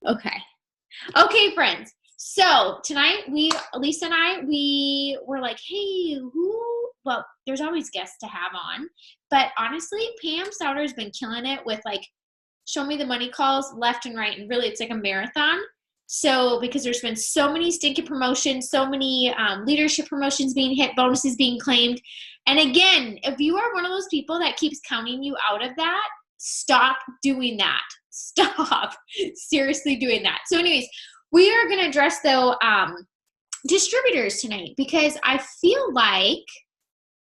Okay. Okay, friends. So tonight Lisa and I, we were like, hey, well, there's always guests to have on, but honestly, Pam Souter's been killing it with like, show me the money calls left and right. And really it's like a marathon. So because there's been so many stinking promotions, so many leadership promotions being hit, bonuses being claimed. And again, if you are one of those people that keeps counting you out of that, stop doing that. Stop seriously doing that. So anyways, we are going to address though distributors tonight because I feel like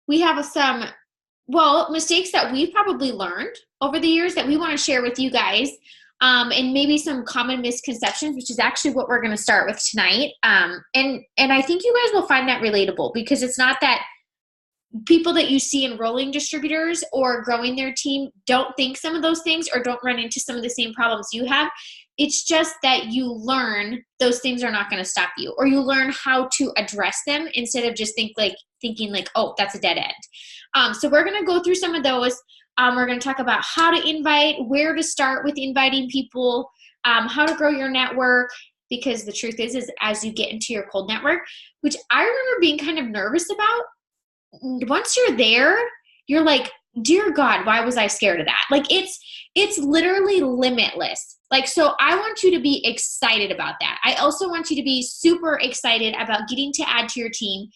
we have some mistakes that we've probably learned over the years that we want to share with you guys, and maybe some common misconceptions, which is actually what we're going to start with tonight. And I think you guys will find that relatable because it's not that people that you see enrolling distributors or growing their team don't think some of those things or don't run into some of the same problems you have. It's just that you learn those things are not going to stop you, or you learn how to address them instead of just thinking like, oh, that's a dead end. So we're going to go through some of those. We're going to talk about how to invite, where to start with inviting people, how to grow your network, because the truth is as you get into your cold network, which I remember being kind of nervous about, once you're there, you're like, dear God, why was I scared of that? Like it's literally limitless. Like, so I want you to be excited about that. I also want you to be super excited about getting to add to your team,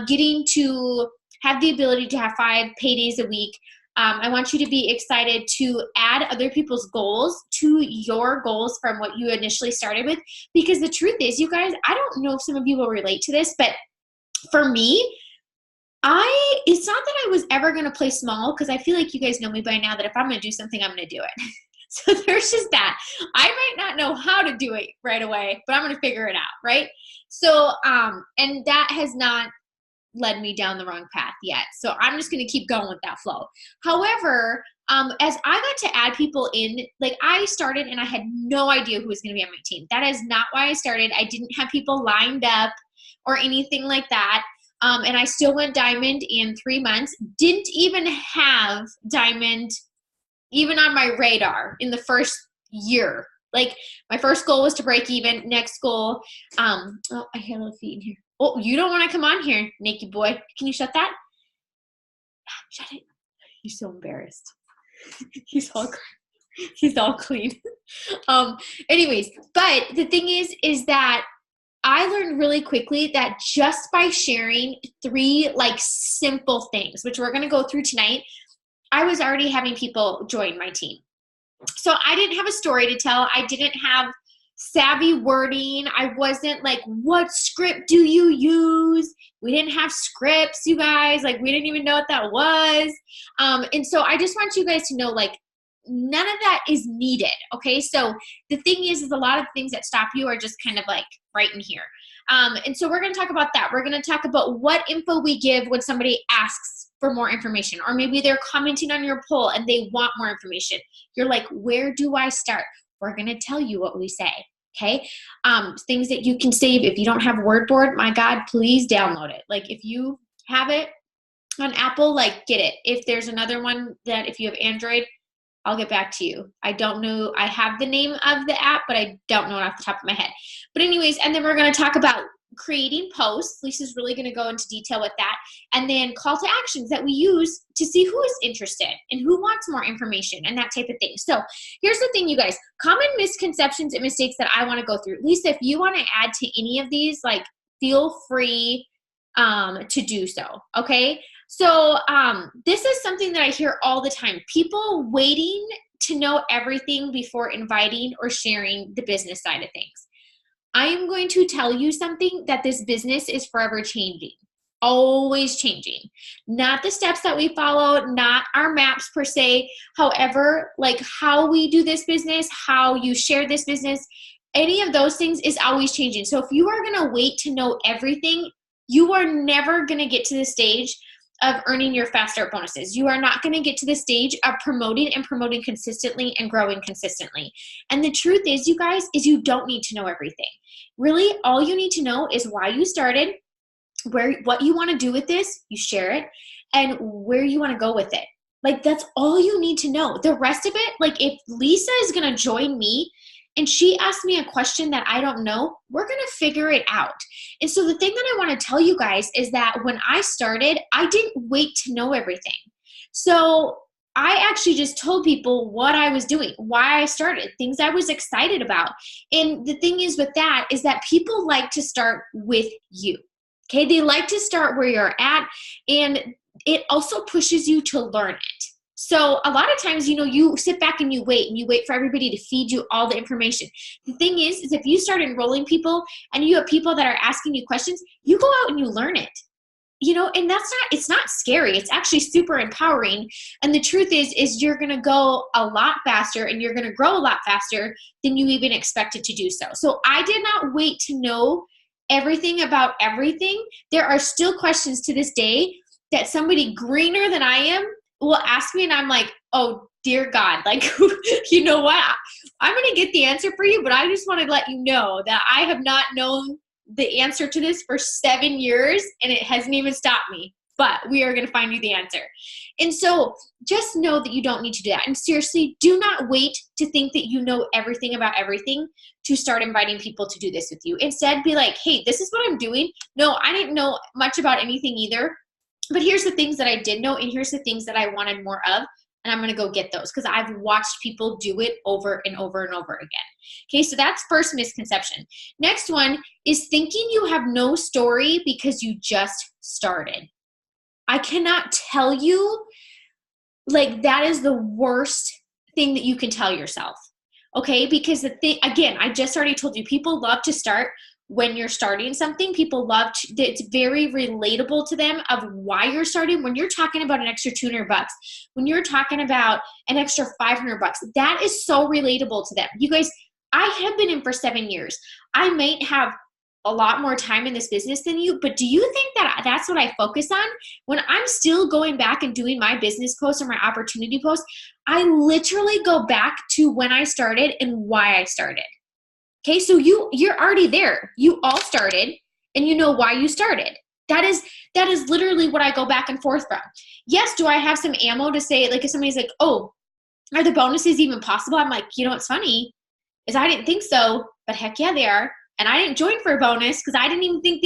getting to have the ability to have 5 paydays a week. I want you to be excited to add other people's goals to your goals from what you initially started with. Because the truth is, you guys, I don't know if some of you will relate to this, but for me, it's not that I was ever going to play small, because I feel like you guys know me by now that if I'm going to do something, I'm going to do it. So there's just that. I might not know how to do it right away, but I'm going to figure it out, right? So, and that has not led me down the wrong path yet. So I'm just going to keep going with that flow. However, as I got to add people in, like I started and I had no idea who was going to be on my team. That is not why I started. I didn't have people lined up or anything like that. And I still went diamond in 3 months. Didn't even have diamond even on my radar in the first year. Like my first goal was to break even. Next goal, oh, I hear a little feet in here. Oh, you don't want to come on here, naked boy. Can you shut that? Shut it. He's so embarrassed. He's all clean. Anyways, but the thing is that I learned really quickly that just by sharing 3 like simple things, which we're going to go through tonight, I was already having people join my team. So I didn't have a story to tell. I didn't have savvy wording. I wasn't like, what script do you use? We didn't have scripts, you guys. Like, we didn't even know what that was. And so I just want you guys to know, like, none of that is needed. Okay. So the thing is a lot of things that stop you are just kind of like right in here. And so we're going to talk about that. We're going to talk about what info we give when somebody asks for more information, or maybe they're commenting on your poll and they want more information. You're like, where do I start? We're going to tell you what we say. Okay. Things that you can save. If you don't have WordBoard, my God, please download it. Like if you have it on Apple, like get it. If there's another one that if you have Android, I'll get back to you. I don't know. I have the name of the app, but I don't know it off the top of my head. But anyways, and then we're going to talk about creating posts. Lisa's really going to go into detail with that. And then call to actions that we use to see who is interested and who wants more information and that type of thing. So here's the thing, you guys. Common misconceptions and mistakes that I want to go through. Lisa, if you want to add to any of these, like feel free to do so. Okay. So this is something that I hear all the time. People waiting to know everything before inviting or sharing the business side of things. I am going to tell you something, that this business is forever changing, always changing. Not the steps that we follow, not our maps per se. However, like how we do this business, how you share this business, any of those things is always changing. So if you are going to wait to know everything, you are never going to get to the stage of earning your fast start bonuses. You are not going to get to the stage of promoting consistently and growing consistently. And the truth is, you guys, is you don't need to know everything. Really, all you need to know is why you started, what you want to do with this, you share it, and where you want to go with it. Like, that's all you need to know. The rest of it, like if Lisa is going to join me and she asks me a question that I don't know, we're going to figure it out. And so the thing that I want to tell you guys is that when I started, I didn't wait to know everything. So I actually just told people what I was doing, why I started, things I was excited about. And the thing is with that is that people like to start with you. Okay, they like to start where you're at, and it also pushes you to learn it. So a lot of times, you sit back and you wait for everybody to feed you all the information. The thing is if you start enrolling people and you have people that are asking you questions, you go out and you learn it. And it's not scary. It's actually super empowering. And the truth is you're going to go a lot faster and you're going to grow a lot faster than you even expected to do so. So I did not wait to know everything about everything. There are still questions to this day that somebody greener than I am will ask me, and I'm like, oh dear God, like, you know what? I'm going to get the answer for you, but I just want to let you know that I have not known the answer to this for 7 years, and it hasn't even stopped me, but we are going to find you the answer. And so just know that you don't need to do that. And seriously, do not wait to think that you know everything about everything to start inviting people to do this with you. Instead, be like, hey, this is what I'm doing. No, I didn't know much about anything either, but here's the things that I did know, and here's the things that I wanted more of. And I'm going to go get those because I've watched people do it over and over and over again. Okay, so that's first misconception. Next one is thinking you have no story because you just started. I cannot tell you, like, that is the worst thing that you can tell yourself. Okay, because the thing, again, I just already told you, people love to start when you're starting something. People love it's very relatable to them of why you're starting. When you're talking about an extra $200, when you're talking about an extra $500, that is so relatable to them. You guys, I have been in for 7 years. I might have a lot more time in this business than you, but do you think that that's what I focus on? When I'm still going back and doing my business posts or my opportunity posts, I literally go back to when I started and why I started. Okay, so you're already there. You all started, and you know why you started. That is literally what I go back and forth from. Yes, do I have some ammo to say, like, if somebody's like, oh, are the bonuses even possible? I'm like, what's funny is I didn't think so, but heck yeah, they are. And I didn't join for a bonus because I didn't even think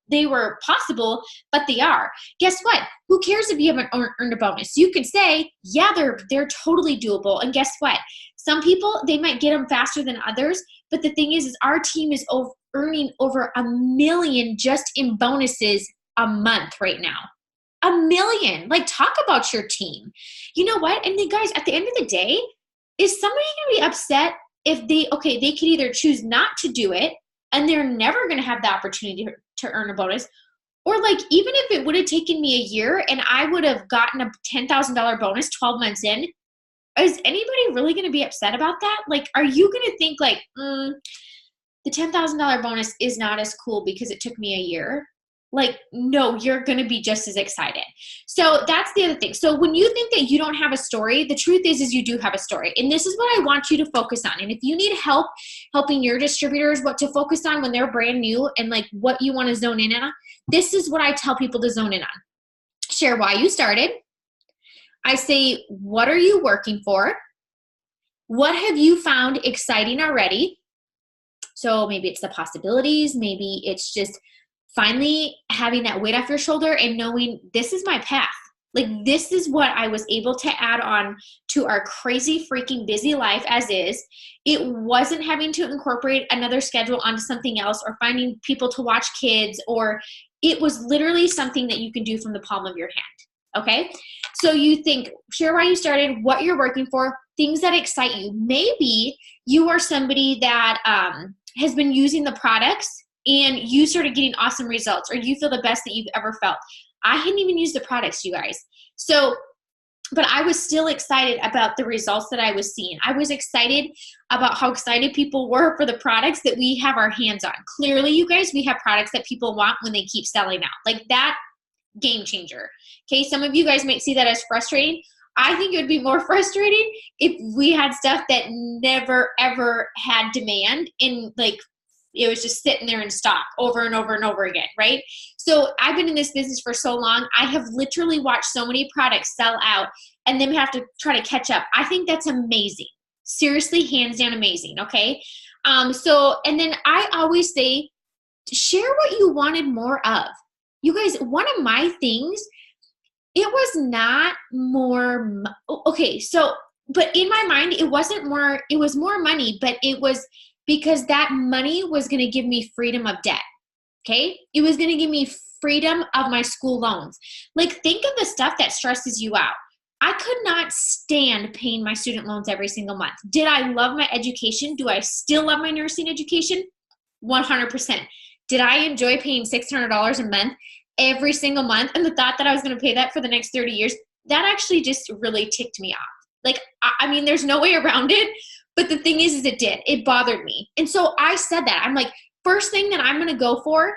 they were possible, but they are. Guess what? Who cares if you haven't earned a bonus? You could say, yeah, they're totally doable. And guess what? Some people, they might get them faster than others, but the thing is our team is earning over $1 million just in bonuses a month right now. $1 million. Like, talk about your team. You know what? And then, guys, at the end of the day, is somebody going to be upset if they could either choose not to do it and they're never going to have the opportunity to earn a bonus, or like, even if it would have taken me a year and I would have gotten a $10,000 bonus 12 months in, is anybody really going to be upset about that? Like, are you going to think like, the $10,000 bonus is not as cool because it took me a year? Like, no, you're going to be just as excited. So that's the other thing. So when you think that you don't have a story, the truth is you do have a story. And this is what I want you to focus on. And if you need help helping your distributors what to focus on when they're brand new and like what you want to zone in on, this is what I tell people to zone in on. Share why you started. I say, what are you working for? What have you found exciting already? So maybe it's the possibilities. Maybe it's just finally having that weight off your shoulder and knowing this is my path. Like, this is what I was able to add on to our crazy freaking busy life as is. It wasn't having to incorporate another schedule onto something else or finding people to watch kids, or it was literally something that you can do from the palm of your hand. Okay? So you think, share why you started, what you're working for, things that excite you. Maybe you are somebody that has been using the products and you started getting awesome results, or you feel the best that you've ever felt. I hadn't even used the products, you guys. So, but I was still excited about the results that I was seeing. I was excited about how excited people were for the products that we have our hands on. Clearly, you guys, we have products that people want when they keep selling out. Like, that, game changer. Okay, some of you guys might see that as frustrating. I think it would be more frustrating if we had stuff that never ever had demand and like it was just sitting there in stock over and over and over again, right? So I've been in this business for so long. I have literally watched so many products sell out and then have to try to catch up. I think that's amazing. Seriously, hands down amazing, okay? And then I always say, share what you wanted more of. You guys, one of my things, it was not more, okay, so, but in my mind, it wasn't more, it was more money, but it was because that money was going to give me freedom of debt. Okay. It was going to give me freedom of my school loans. Like, think of the stuff that stresses you out. I could not stand paying my student loans every single month. Did I love my education? Do I still love my nursing education? 100%. Did I enjoy paying $600 a month every single month? And the thought that I was going to pay that for the next 30 years, that actually just really ticked me off. Like, I mean, there's no way around it. But the thing is it did. It bothered me. And so I said that. I'm like, first thing that I'm going to go for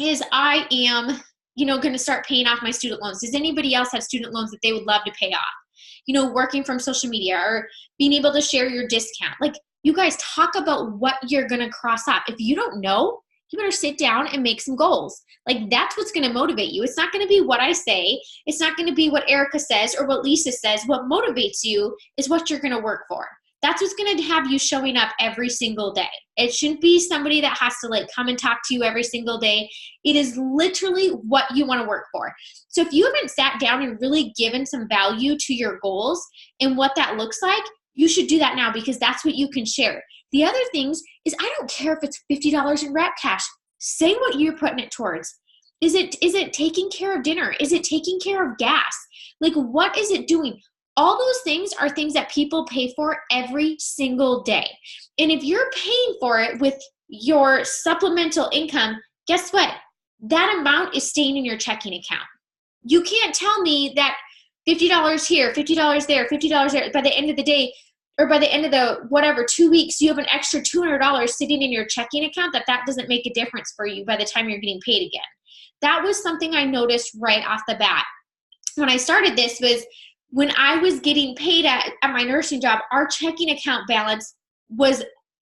is I am, going to start paying off my student loans. Does anybody else have student loans that they would love to pay off? Working from social media or being able to share your discount. Like, you guys talk about what you're going to cross off. If you don't know, you better sit down and make some goals. Like, that's what's going to motivate you. It's not going to be what I say. It's not going to be what Erica says or what Lisa says. What motivates you is what you're going to work for. That's what's going to have you showing up every single day. It shouldn't be somebody that has to come and talk to you every single day. It is literally what you want to work for. So if you haven't sat down and really given some value to your goals and what that looks like, you should do that now, because that's what you can share. The other things is, I don't care if it's $50 in wrap cash. Say what you're putting it towards. Is it taking care of dinner? Is it taking care of gas? Like, what is it doing? All those things are things that people pay for every single day. And if you're paying for it with your supplemental income, guess what? That amount is staying in your checking account. You can't tell me that $50 here, $50 there, $50 there, by the end of the day, or by the end of the 2 weeks, you have an extra $200 sitting in your checking account, that doesn't make a difference for you by the time you're getting paid again. That was something I noticed right off the bat. When I started this was, when I was getting paid at my nursing job, our checking account balance was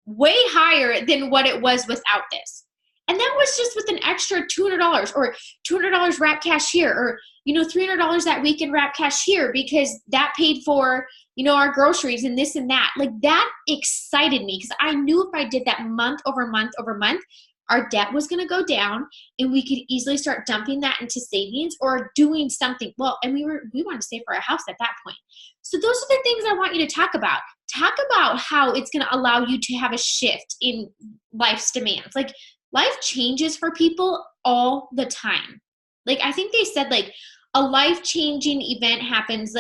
way higher than what it was without this. And that was just with an extra $200 or $200 wrap cash here, or, $300 that week in wrap cash here, because that paid for, our groceries and this and that. Like, that excited me, because I knew if I did that month over month over month, our debt was going to go down and we could easily start dumping that into savings or doing something. Well, and we wanted to save for a house at that point. So those are the things I want you to talk about. Talk about how it's going to allow you to have a shift in life's demands. Like, life changes for people all the time. Like, I think they said a life-changing event happens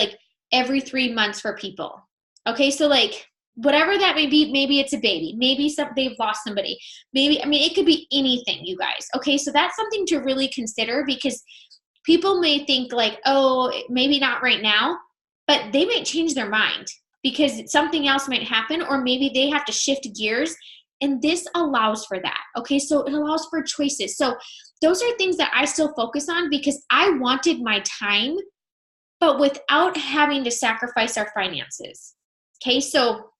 every 3 months for people. Okay, so whatever that may be, maybe it's a baby, maybe they've lost somebody, maybe, it could be anything, you guys. Okay, so that's something to really consider, because people may think oh, maybe not right now, but they might change their mind because something else might happen, or maybe they have to shift gears, and this allows for that. Okay, so it allows for choices. So those are things that I still focus on, because I wanted my time, but without having to sacrifice our finances. Okay, so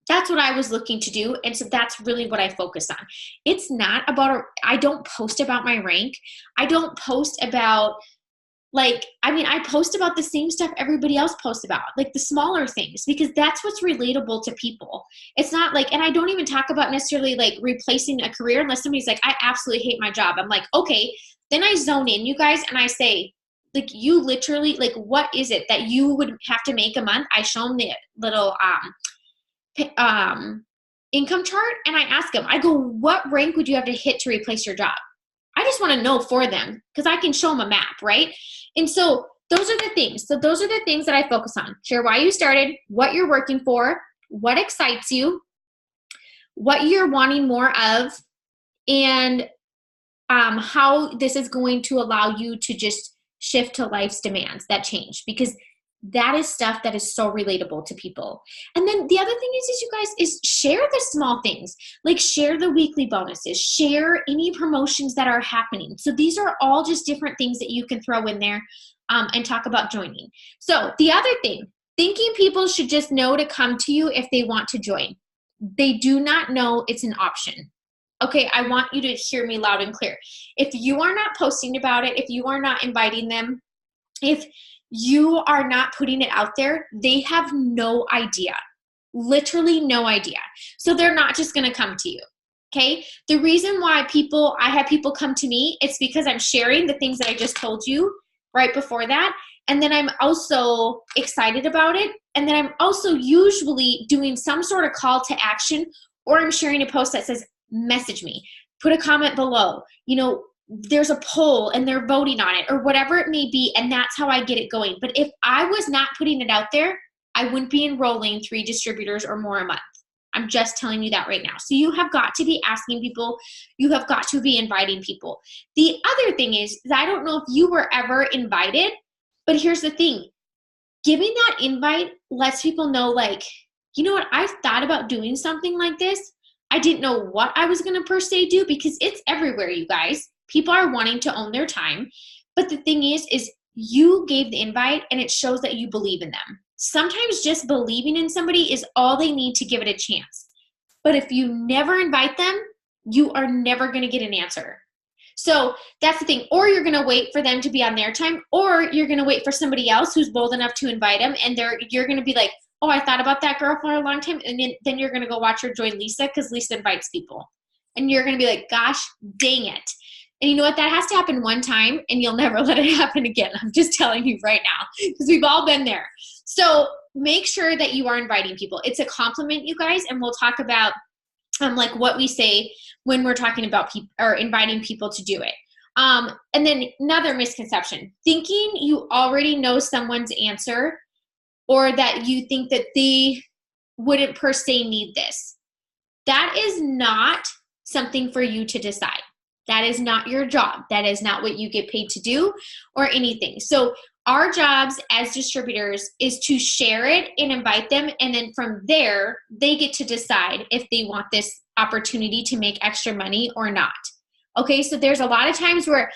that's what I was looking to do. And so that's really what I focus on. It's not about, I don't post about my rank. I don't post about I post about the same stuff everybody else posts about, the smaller things, because that's what's relatable to people. It's not and I don't even talk about necessarily replacing a career, unless somebody's I absolutely hate my job. I'm okay, then I zone in, you guys, and I say, you literally, what is it that you would have to make a month? I show them the little, income chart, and I ask them, I go, what rank would you have to hit to replace your job? I just want to know for them, because I can show them a map, right? And so those are the things. So those are the things that I focus on. Share why you started, what you're working for, what excites you, what you're wanting more of, and how this is going to allow you to just shift to life's demands that change, because that is stuff that is so relatable to people. And then the other thing is you guys, is share the small things, share the weekly bonuses, share any promotions that are happening. So these are all just different things that you can throw in there and talk about joining. So the other thing, thinking people should just know to come to you if they want to join. They do not know it's an option. Okay, I want you to hear me loud and clear. If you are not posting about it, if you are not inviting them, if you are not putting it out there, they have no idea. literally no idea. So they're not just going to come to you. Okay. The reason why I have people come to me, it's because I'm sharing the things that I just told you right before that. And then I'm also excited about it. And then I'm also usually doing some sort of call to action, or I'm sharing a post that says, message me, put a comment below, there's a poll and they're voting on it, or whatever it may be. And that's how I get it going. But if I was not putting it out there, I wouldn't be enrolling 3 distributors or more a month. I'm just telling you that right now. So you have got to be asking people. You have got to be inviting people. The other thing is I don't know if you were ever invited, but here's the thing. Giving that invite lets people know, like, you know what? I've thought about doing something like this. I didn't know what I was going to per se do, because it's everywhere, you guys. People are wanting to own their time. But the thing is you gave the invite, and it shows that you believe in them. Sometimes just believing in somebody is all they need to give it a chance. But if you never invite them, you are never going to get an answer. So that's the thing. Or you're going to wait for them to be on their time, or you're going to wait for somebody else who's bold enough to invite them, and you're going to be like, oh, I thought about that girl for a long time, and then you're going to go watch her join Lisa because Lisa invites people. And you're going to be like, gosh, dang it. And you know what? That has to happen one time, and you'll never let it happen again. I'm just telling you right now, because we've all been there. So make sure that you are inviting people. It's a compliment, you guys, and we'll talk about like what we say when we're talking about or inviting people to do it. And then another misconception, thinking you already know someone's answer, or that you think that they wouldn't per se need this. That is not something for you to decide. That is not your job. That is not what you get paid to do or anything. So our jobs as distributors is to share it and invite them. And then from there, they get to decide if they want this opportunity to make extra money or not. Okay, so there's a lot of times where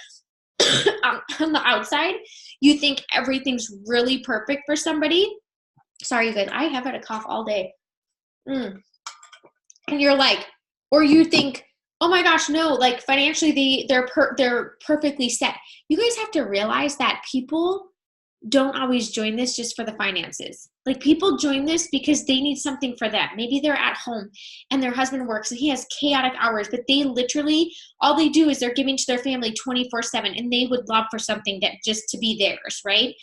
on the outside, you think everything's really perfect for somebody. Sorry, you guys, I have had a cough all day. And you're like, or you think, oh my gosh, no, like financially they're perfectly set. You guys have to realize that people don't always join this just for the finances. Like, people join this because they need something for them. Maybe they're at home and their husband works and he has chaotic hours, but they literally, all they do is they're giving to their family 24/7, and they would love for something that just to be theirs, right?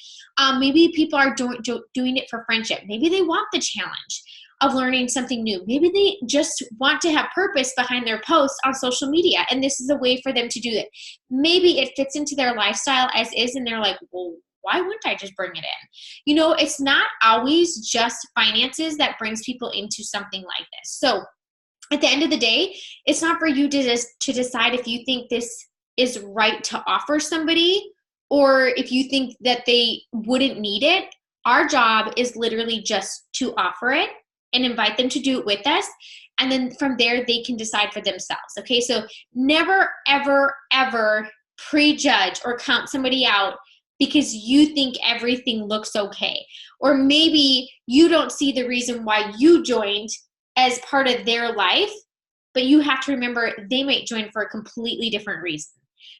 Maybe people are doing it for friendship. Maybe they want the challenge of learning something new. Maybe they just want to have purpose behind their posts on social media, and this is a way for them to do it. Maybe it fits into their lifestyle as is, and they're like, well, why wouldn't I just bring it in? It's not always just finances that brings people into something like this. So at the end of the day, it's not for you to decide if you think this is right to offer somebody, or if you think that they wouldn't need it. Our job is literally just to offer it and invite them to do it with us. And then from there, they can decide for themselves. Okay, so never, ever, ever prejudge or count somebody out because you think everything looks okay. Or maybe you don't see the reason why you joined as part of their life, but you have to remember they might join for a completely different reason.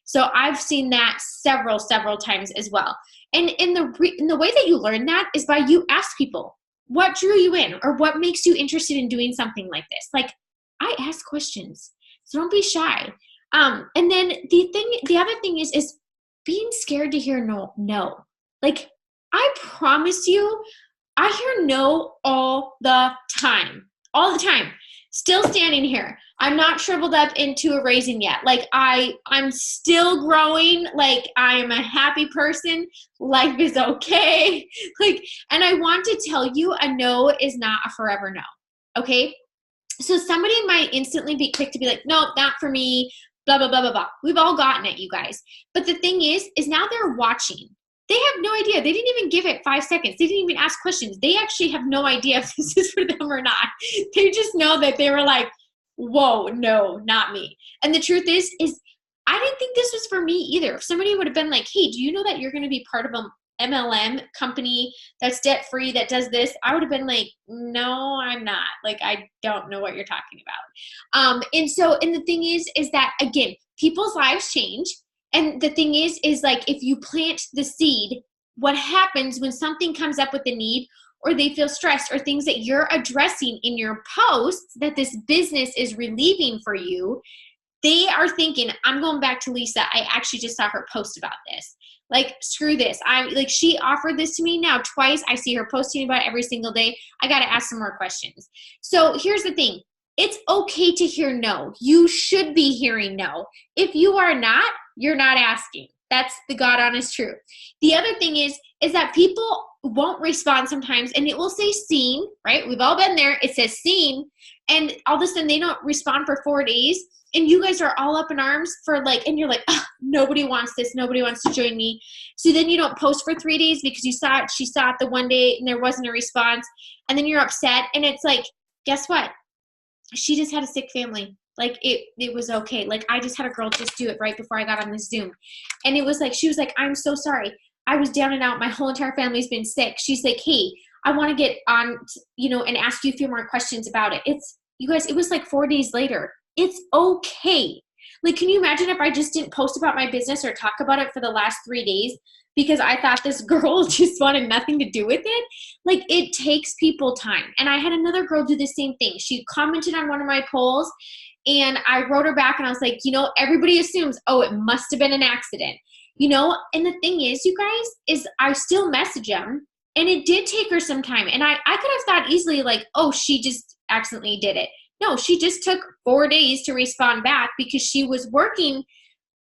So I've seen that several times as well. And in the way that you learn that is by you ask people, what drew you in, or what makes you interested in doing something like this? Like, I ask questions, so don't be shy. And then the other thing is being scared to hear no. Like, I promise you, I hear no all the time. Still standing here. I'm not shriveled up into a raisin yet. Like, I'm still growing. Like, I am a happy person. Life is okay. Like, and I want to tell you, a no is not a forever no. Okay? So somebody might instantly be quick to be like, no, not for me, blah, blah, blah, blah, blah. We've all gotten it, you guys. But the thing is now they're watching. They have no idea. They didn't even give it 5 seconds. They didn't even ask questions. They actually have no idea if this is for them or not. They just know that they were like, whoa, no, not me. And the truth is I didn't think this was for me either. If somebody would have been like, hey, do you know that you're going to be part of an MLM company that's debt-free, that does this? I would have been like, no, I'm not. Like, I don't know what you're talking about. And the thing is that, again, people's lives change. And the thing is like, if you plant the seed, what happens when something comes up with a need, or they feel stressed, or things that you're addressing in your posts that this business is relieving for you, they are thinking, I'm going back to Lisa. I actually just saw her post about this. Like, screw this. She offered this to me now twice. I see her posting about it every single day. I got to ask some more questions. So here's the thing. It's okay to hear no. You should be hearing no. If you are not, you're not asking. That's the God honest truth. The other thing is that people won't respond sometimes, and it will say seen, right? We've all been there. It says seen, and all of a sudden they don't respond for 4 days, and you guys are all up in arms for like, and you're like, oh, nobody wants this. Nobody wants to join me. So then you don't post for 3 days because she saw it the one day and there wasn't a response, and then you're upset, and it's like, guess what? She just had a sick family. Like, it was okay. Like, I just had a girl just do it right before I got on this Zoom. And it was like, she was like, I'm so sorry. I was down and out. My whole entire family's been sick. She's like, hey, I want to get on, and ask you a few more questions about it. You guys, it was like 4 days later. It's okay. Like, can you imagine if I just didn't post about my business or talk about it for the last 3 days because I thought this girl just wanted nothing to do with it? Like, it takes people time. And I had another girl do the same thing. She commented on one of my polls, and I wrote her back, and I was like, everybody assumes, oh, it must have been an accident. And the thing is, you guys, is I still message them, and it did take her some time. And I could have thought easily like, oh, she just accidentally did it. No, she just took 4 days to respond back because she was working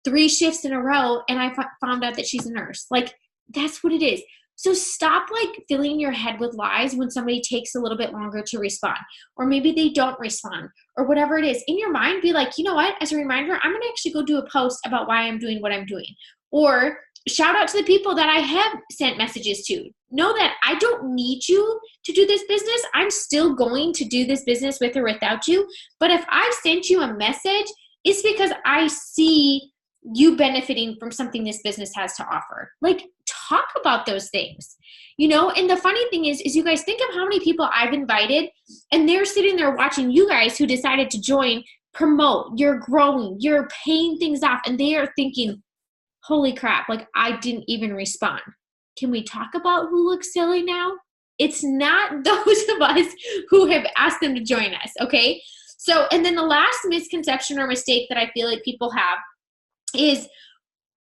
3 shifts in a row, and I found out that she's a nurse. Like, that's what it is. So stop filling your head with lies when somebody takes a little bit longer to respond, or maybe they don't respond, or whatever it is. In your mind, be like, you know what? As a reminder, I'm going to actually go do a post about why I'm doing what I'm doing. Or shout out to the people that I have sent messages to. Know that I don't need you to do this business. I'm still going to do this business with or without you. But if I sent you a message, it's because I see you benefiting from something this business has to offer. Talk about those things, and the funny thing is you guys, think of how many people I've invited, and they're sitting there watching you guys who decided to join, promote, you're growing, you're paying things off, and they are thinking, holy crap, I didn't even respond. Can we talk about who looks silly now? It's not those of us who have asked them to join us, okay? So, and then the last misconception or mistake that I feel like people have is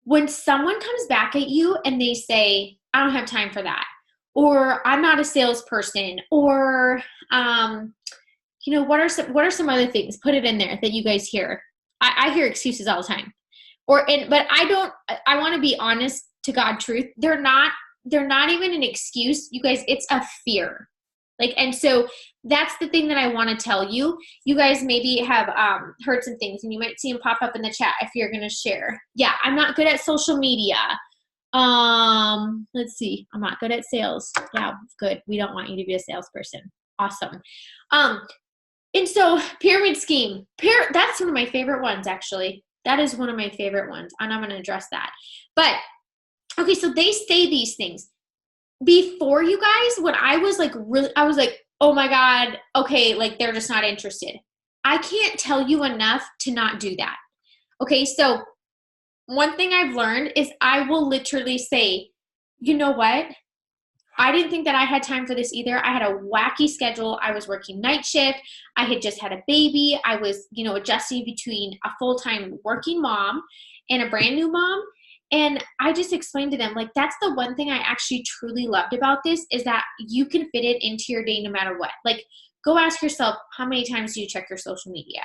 when someone comes back at you and they say, I don't have time for that, or I'm not a salesperson, or what are some other things? Put it in there that you guys hear. I hear excuses all the time. But I want to be honest to God truth. They're not even an excuse, you guys. It's a fear. And so that's the thing that I want to tell you. You guys maybe have heard some things, and you might see them pop up in the chat if you're going to share. Yeah, I'm not good at social media. Let's see. I'm not good at sales. Yeah, good. We don't want you to be a salesperson. Awesome. And so pyramid scheme. That's one of my favorite ones, actually. That is one of my favorite ones, and I'm going to address that. But, okay, so they say these things. Before, you guys, when I was I was like, oh my God, okay, they're just not interested. I can't tell you enough to not do that. Okay, so one thing I've learned is I will literally say, you know what? I didn't think that I had time for this either. I had a wacky schedule. I was working night shift. I had just had a baby. I was, adjusting between a full-time working mom and a brand new mom. And I just explained to them, that's the one thing I actually truly loved about this, is that you can fit it into your day no matter what. Go ask yourself, how many times do you check your social media?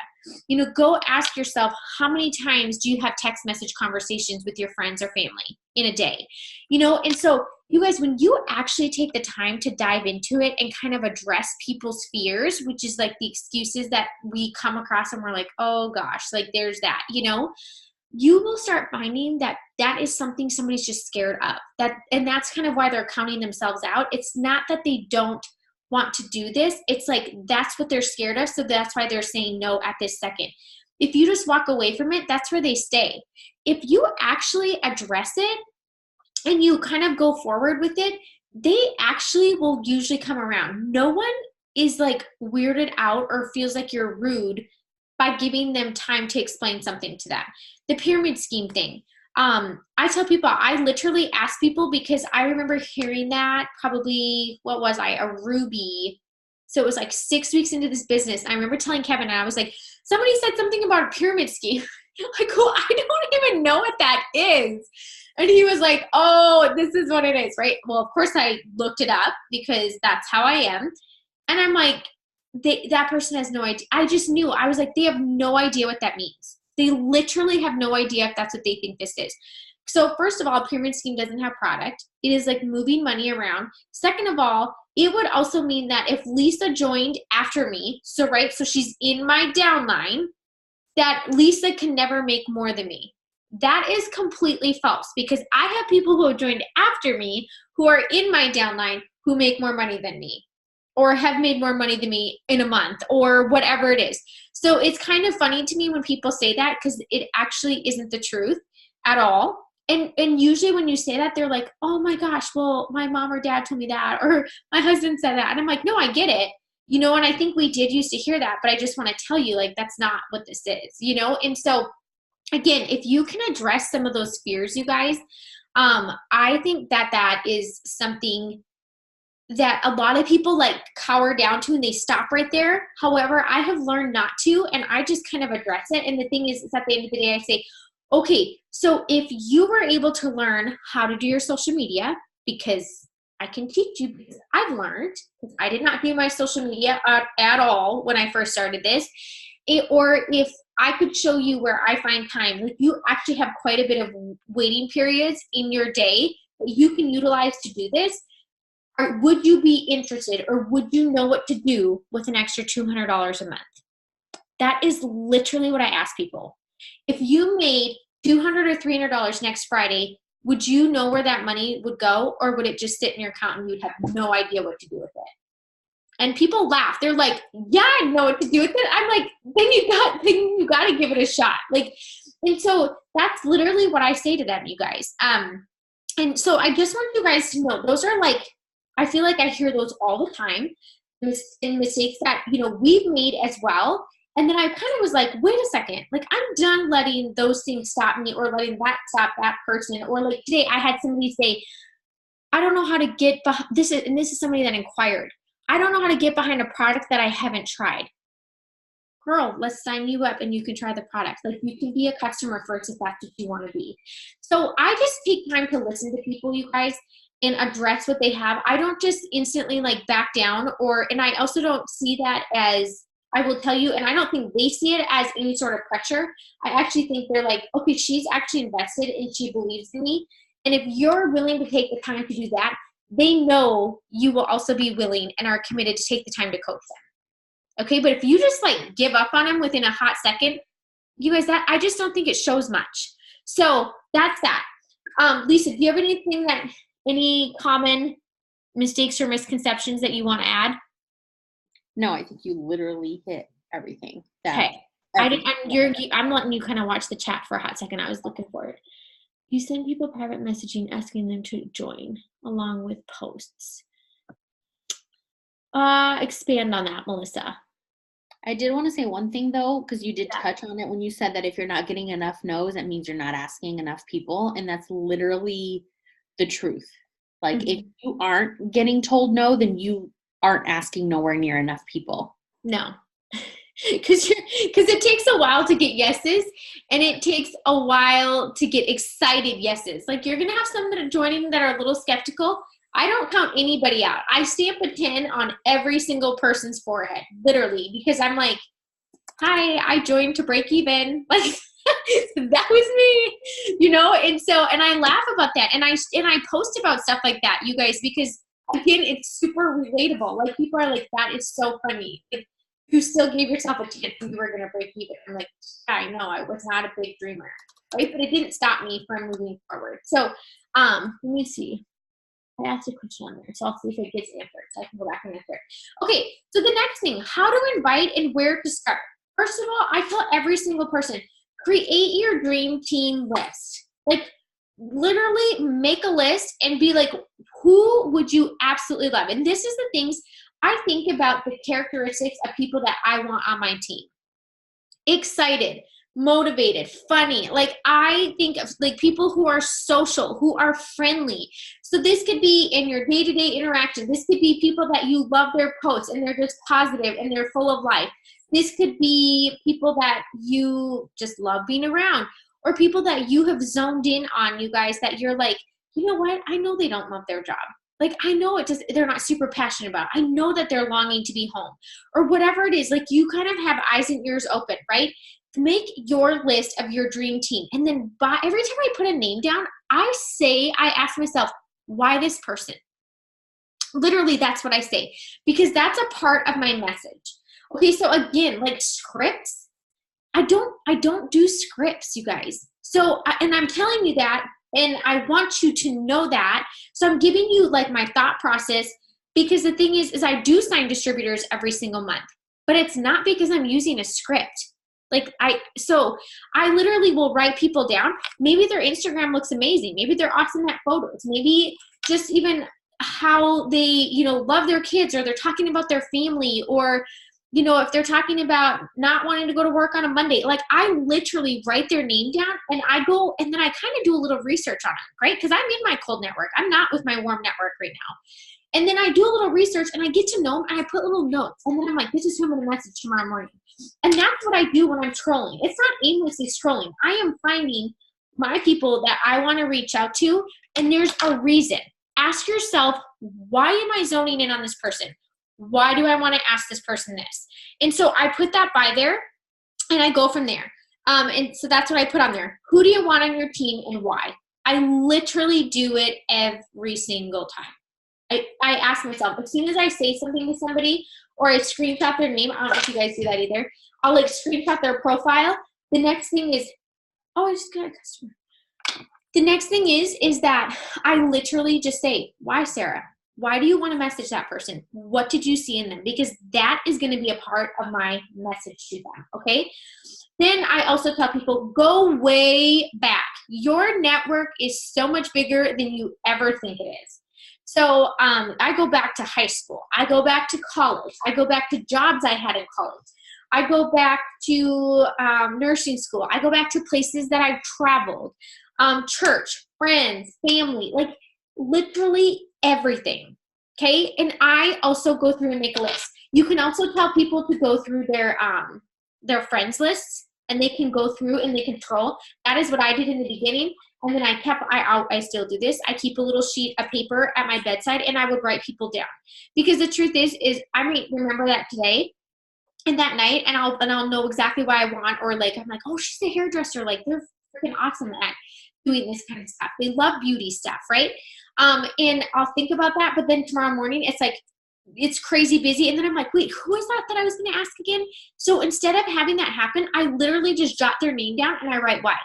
Go ask yourself, how many times do you have text message conversations with your friends or family in a day? And so you guys, when you actually take the time to dive into it and kind of address people's fears, which is the excuses that we come across and we're like, oh gosh, there's that, you will start finding that that is something somebody's just scared of. And that's kind of why they're counting themselves out. It's not that they don't want to do this. It's that's what they're scared of. So that's why they're saying no at this second. If you just walk away from it, that's where they stay. If you actually address it and you kind of go forward with it, they actually will usually come around. No one is weirded out or feels like you're rude by giving them time to explain something to them. The pyramid scheme thing. I tell people, I literally ask people because I remember hearing that probably, what was I, a Ruby. So it was like 6 weeks into this business. I remember telling Kevin, and I was like, somebody said something about a pyramid scheme. Like, well, I don't even know what that is. And he was like, oh, this is what it is, right? Well, of course I looked it up because that's how I am. And I'm like, that person has no idea. I just knew. I was like, they have no idea what that means. They literally have no idea if that's what they think this is. So first of all, pyramid scheme doesn't have product. It is like moving money around. Second of all, it would also mean that if Lisa joined after me, so she's in my downline, that Lisa can never make more than me. That is completely false because I have people who have joined after me who are in my downline who make more money than me or have made more money than me in a month or whatever it is. So it's kind of funny to me when people say that because it actually isn't the truth at all. And usually when you say that, they're like, oh my gosh, well, my mom or dad told me that, or my husband said that. And I'm like, no, I get it. And I think we did used to hear that, but I just want to tell you, like, that's not what this is, And so, again, if you can address some of those fears, you guys, I think that is something that a lot of people like cower down to and they stop right there. However, I have learned not to, and I just kind of address it. And the thing is at the end of the day, I say, okay, so if you were able to learn how to do your social media, because I can teach you because I've learned, because I did not do my social media at all when I first started this, or if I could show you where I find time, like you actually have quite a bit of waiting periods in your day that you can utilize to do this, or would you be interested, or would you know what to do with an extra $200 a month? That is literally what I ask people. If you made $200 or $300 next Friday, would you know where that money would go, or would it just sit in your account and you'd have no idea what to do with it? And people laugh. They're like, yeah, I know what to do with it. I'm like, then you got to give it a shot. Like, and so that's literally what I say to them, you guys. And so I just want you guys to know, those are like, I feel like I hear those all the time, and mistakes that, we've made as well. And then I kind of was like, wait a second, like I'm done letting those things stop me, or letting that stop that person. Or like today I had somebody say, I don't know how to get behind this. And this is somebody that inquired, I don't know how to get behind a product that I haven't tried. Girl, let's sign you up and you can try the product. Like you can be a customer first if that's what you want to be. So I just take time to listen to people, you guys, and address what they have. I don't just instantly like back down, and I also don't see that as, I will tell you, and I don't think they see it as any sort of pressure. I actually think they're like, okay, she's actually invested and she believes in me. And if you're willing to take the time to do that, they know you will also be willing and are committed to take the time to coach them. Okay, but if you just like give up on them within a hot second, you guys, that I just don't think it shows much. So that's that. Lisa, do you have any common mistakes or misconceptions that you want to add? No, I think you literally hit everything. Okay. I'm letting you kind of watch the chat for a hot second. I was looking for it. You send people private messaging asking them to join along with posts. Expand on that, Melissa. I did want to say one thing though, because you did touch on it when you said that if you're not getting enough no's, that means you're not asking enough people. And that's literally the truth. Like if you aren't getting told no, then you aren't asking nowhere near enough people. No. Because it takes a while to get yeses, and it takes a while to get excited yeses. Like you're going to have some that are joining that are a little skeptical. I don't count anybody out. I stamp a 10 on every single person's forehead, literally, because I'm like, hi, I joined to break even. Like that was me, and I laugh about that. And I post about stuff like that, you guys, because again, it's super relatable. Like people are like, that is so funny. Like, you still gave yourself a chance and you were going to break even. I'm like, I know, I was not a big dreamer, right? But it didn't stop me from moving forward. So let me see. I asked a question on there, so I'll see if it gets answered, so I can go back and answer it. Okay, so the next thing, how to invite and where to start. First of all, I tell every single person, create your dream team list. Like, literally make a list and be like, who would you absolutely love? And this is the things I think about, the characteristics of people that I want on my team. Excited, motivated, funny. Like I think of like people who are social, who are friendly. So this could be in your day-to-day interaction. This could be people that you love their posts and they're just positive and they're full of life. This could be people that you just love being around, or people that you have zoned in on, you guys, that you're like, you know what? I know they don't love their job. Like, I know it just, they're not super passionate about it. I know that they're longing to be home or whatever it is. Like you kind of have eyes and ears open, right? Make your list of your dream team. And then every time I put a name down, I ask myself, why this person? Literally, that's what I say, because that's a part of my message. Okay, so again, like scripts, I don't do scripts, you guys. So, and I'm telling you that, and I want you to know that. So I'm giving you like my thought process, because the thing is I do sign distributors every single month, but it's not because I'm using a script. So I literally will write people down. Maybe their Instagram looks amazing. Maybe they're awesome at photos. Maybe just even how they, love their kids, or they're talking about their family, or if they're talking about not wanting to go to work on a Monday. Like I literally write their name down, and I go, and then I kind of do a little research on it, right? Because I'm in my cold network. I'm not with my warm network right now. And then I do a little research and I get to know them, and I put little notes. And then I'm like, this is who I'm going to message tomorrow morning. And that's what I do when I'm scrolling. It's not aimlessly scrolling. I am finding my people that I want to reach out to, and there's a reason. Ask yourself, why am I zoning in on this person? Why do I want to ask this person this? And so I put that by there, and I go from there. And so that's what I put on there. Who do you want on your team and why? I literally do it every single time. I ask myself, as soon as I say something to somebody, or I screenshot their name, I don't know if you guys do that either, I'll like screenshot their profile. The next thing is, oh, I just got a customer. The next thing is that I literally just say, why, Sarah? Why do you want to message that person? What did you see in them? Because that is going to be a part of my message to them, okay? Then I also tell people, go way back. Your network is so much bigger than you ever think it is. So I go back to high school. I go back to college. I go back to jobs I had in college. I go back to nursing school. I go back to places that I've traveled, church, friends, family, like literally everything. Okay. And I also go through and make a list. You can also tell people to go through their friends lists, and they can go through and they can troll. That is what I did in the beginning. And then I still do this. I keep a little sheet of paper at my bedside, and I would write people down. Because the truth is I might remember that today and that night, and I'll know exactly what I want, or like, I'm like, oh, she's a hairdresser. Like they're freaking awesome at doing this kind of stuff. They love beauty stuff, right? And I'll think about that, but then tomorrow morning it's like, it's crazy busy. And then I'm like, wait, who is that I was going to ask again? So instead of having that happen, I literally just jot their name down and I write why.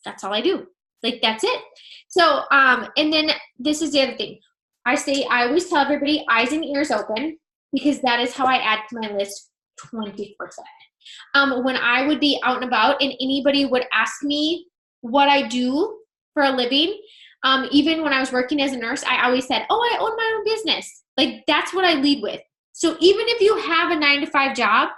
That's all I do. Like, that's it. So, and then this is the other thing. I always tell everybody, eyes and ears open, because that is how I add to my list 24/7. When I would be out and about and anybody would ask me what I do for a living, even when I was working as a nurse, I always said, oh, I own my own business. Like, that's what I lead with. So even if you have a 9-to-5 job,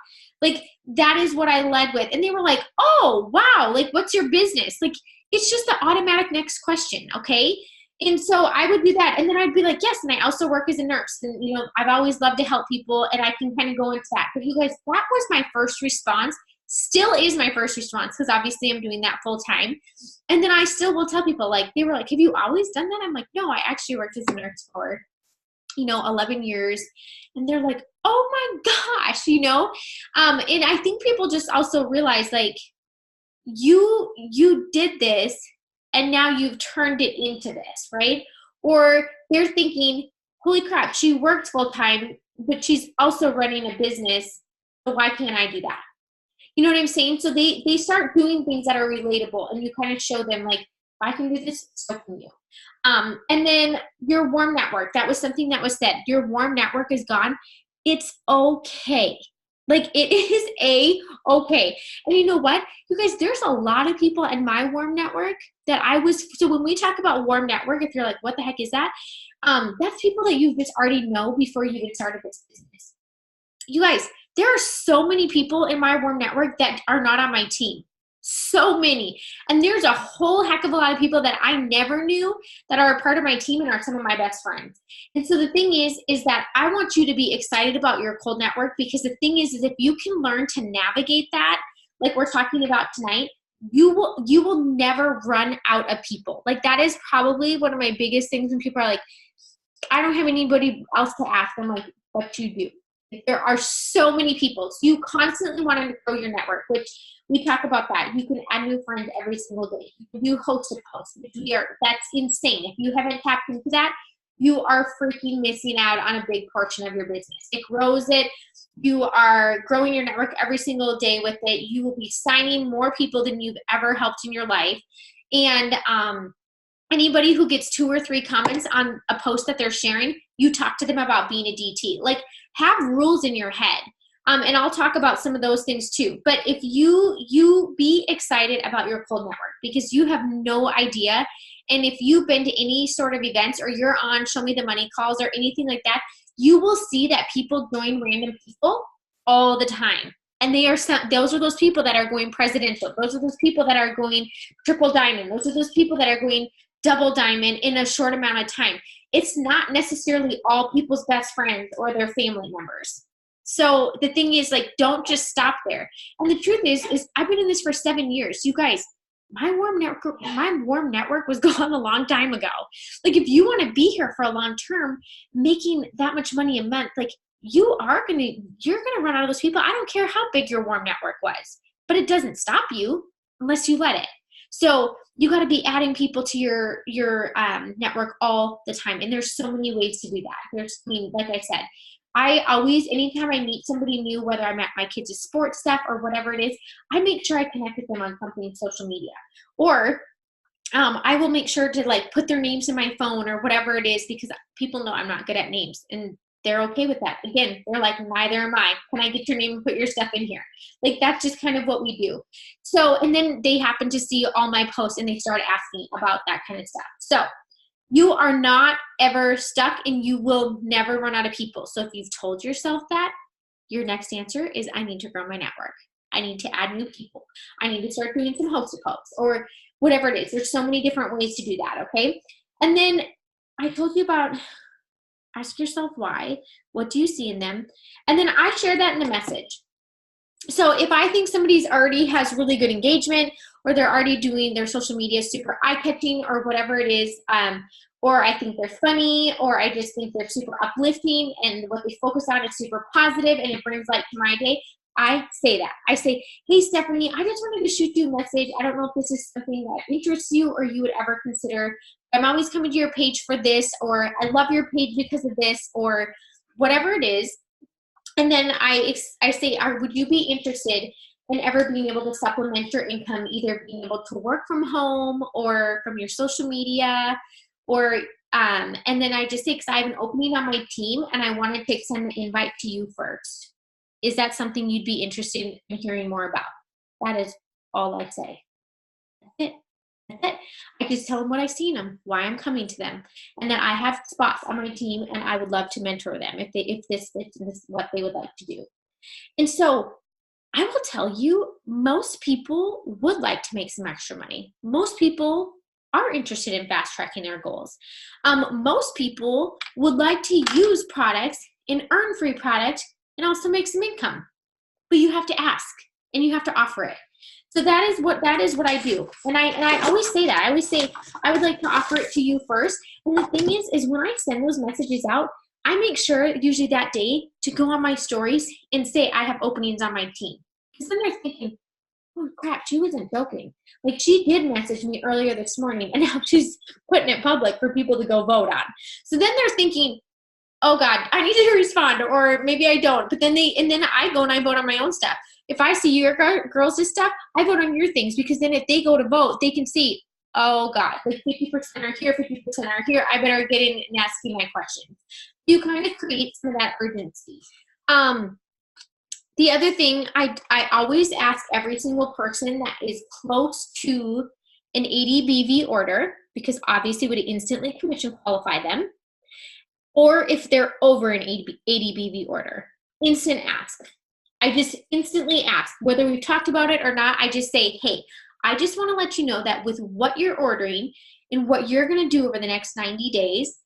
like, that is what I led with. And they were like, oh, wow, like, what's your business? Like, it's just the automatic next question, okay? And so I would do that. And then I'd be like, yes, and I also work as a nurse. And, I've always loved to help people, and I can kind of go into that. But you guys, that was my first response. Still is my first response, because obviously I'm doing that full time. And then I still will tell people, like, they were like, have you always done that? I'm like, no, I actually worked as a nurse for 11 years. And they're like, oh my gosh, and I think people just also realize, like, you did this and now you've turned it into this, right? Or they're thinking, holy crap, she worked full time, but she's also running a business. So why can't I do that? You know what I'm saying? So they start doing things that are relatable, and you kind of show them, like, if I can do this, so can you. And then your warm network, that was something that was said. Your warm network is gone. It's okay. Like, it is okay. And you know what? You guys, there's a lot of people in my warm network that so when we talk about warm network, if you're like, what the heck is that? That's people that you just already know before you even started this business. You guys, there are so many people in my warm network that are not on my team. So many. And there's a whole heck of a lot of people that I never knew that are a part of my team and are some of my best friends. And so the thing is that I want you to be excited about your cold network, because the thing is if you can learn to navigate that, like we're talking about tonight, you will never run out of people. Like that is probably one of my biggest things when people are like, I don't have anybody else to ask. I'm like, but you do. There are so many people. So you constantly want to grow your network, which we talk about that. You can add new friends every single day. You can do hosted posts. That's insane. If you haven't tapped into that, you are freaking missing out on a big portion of your business. It grows it. You are growing your network every single day with it. You will be signing more people than you've ever helped in your life. And anybody who gets 2 or 3 comments on a post that they're sharing, you talk to them about being a DT. Like, have rules in your head. And I'll talk about some of those things too. But if you be excited about your cold network, because you have no idea. And if you've been to any sort of events or you're on Show Me the Money calls or anything like that, you will see that people join random people all the time. And those are those people that are going presidential. Those are those people that are going triple diamond. Those are those people that are going double diamond in a short amount of time. It's not necessarily all people's best friends or their family members. So the thing is, like, don't just stop there. And the truth is I've been in this for 7 years. You guys, my warm network was gone a long time ago. Like, if you want to be here for a long term, making that much money a month, like, you're gonna run out of those people. I don't care how big your warm network was, but it doesn't stop you unless you let it. So you got to be adding people to your network all the time. And there's so many ways to do that. Like I said, anytime I meet somebody new, whether I'm at my kids' sports stuff or whatever it is, I make sure I connect with them on something in social media. Or I will make sure to like put their names in my phone or whatever it is, because people know I'm not good at names and they're okay with that. Again, they're like, neither am I. Can I get your name and put your stuff in here? Like, that's just kind of what we do. So, and then they happen to see all my posts and they start asking about that kind of stuff. So you are not ever stuck and you will never run out of people. So if you've told yourself that, your next answer is, I need to grow my network. I need to add new people. I need to start doing some hosted posts or whatever it is. There's so many different ways to do that, okay? And then I told you about ask yourself why. What do you see in them? And then I share that in the message. So if I think somebody's already has really good engagement, or they're already doing their social media super eye-catching or whatever it is, or I think they're funny, or I just think they're super uplifting and what they focus on is super positive and it brings light to my day, I say that. I say, hey, Stephanie, I just wanted to shoot you a message. I don't know if this is something that interests you or you would ever consider. I'm always coming to your page for this, or I love your page because of this, or whatever it is. And then I say, would you be interested in ever being able to supplement your income, either being able to work from home or from your social media, or and then I just say, because I have an opening on my team and I wanted to extend the invite to you first. Is that something you'd be interested in hearing more about? That is all I say. That's it. That's it. I just tell them what I see in them, why I'm coming to them, and that I have spots on my team and I would love to mentor them if this is what they would like to do. And so I will tell you, most people would like to make some extra money. Most people are interested in fast tracking their goals. Most people would like to use products and earn free product and also make some income. But you have to ask and you have to offer it. So that is what I do. And I always say that. I always say, I would like to offer it to you first. And the thing is when I send those messages out, I make sure usually that day to go on my stories and say I have openings on my team. Because then they're thinking, oh crap, she wasn't joking. Like, she did message me earlier this morning and now she's putting it public for people to go vote on. So then they're thinking, oh God, I need to respond, or maybe I don't. But then I go and I vote on my own stuff. If I see your girls' stuff, I vote on your things, because then if they go to vote, they can see, oh God, like 50% are here, 50% are here. I better get in and ask you my questions. You kind of create some of that urgency. The other thing, I always ask every single person that is close to an 80 BV order, because obviously would instantly commission qualify them, or if they're over an 80 BV order, instant ask. I just instantly ask, whether we've talked about it or not, I just say, hey, I just want to let you know that with what you're ordering and what you're going to do over the next 90 days,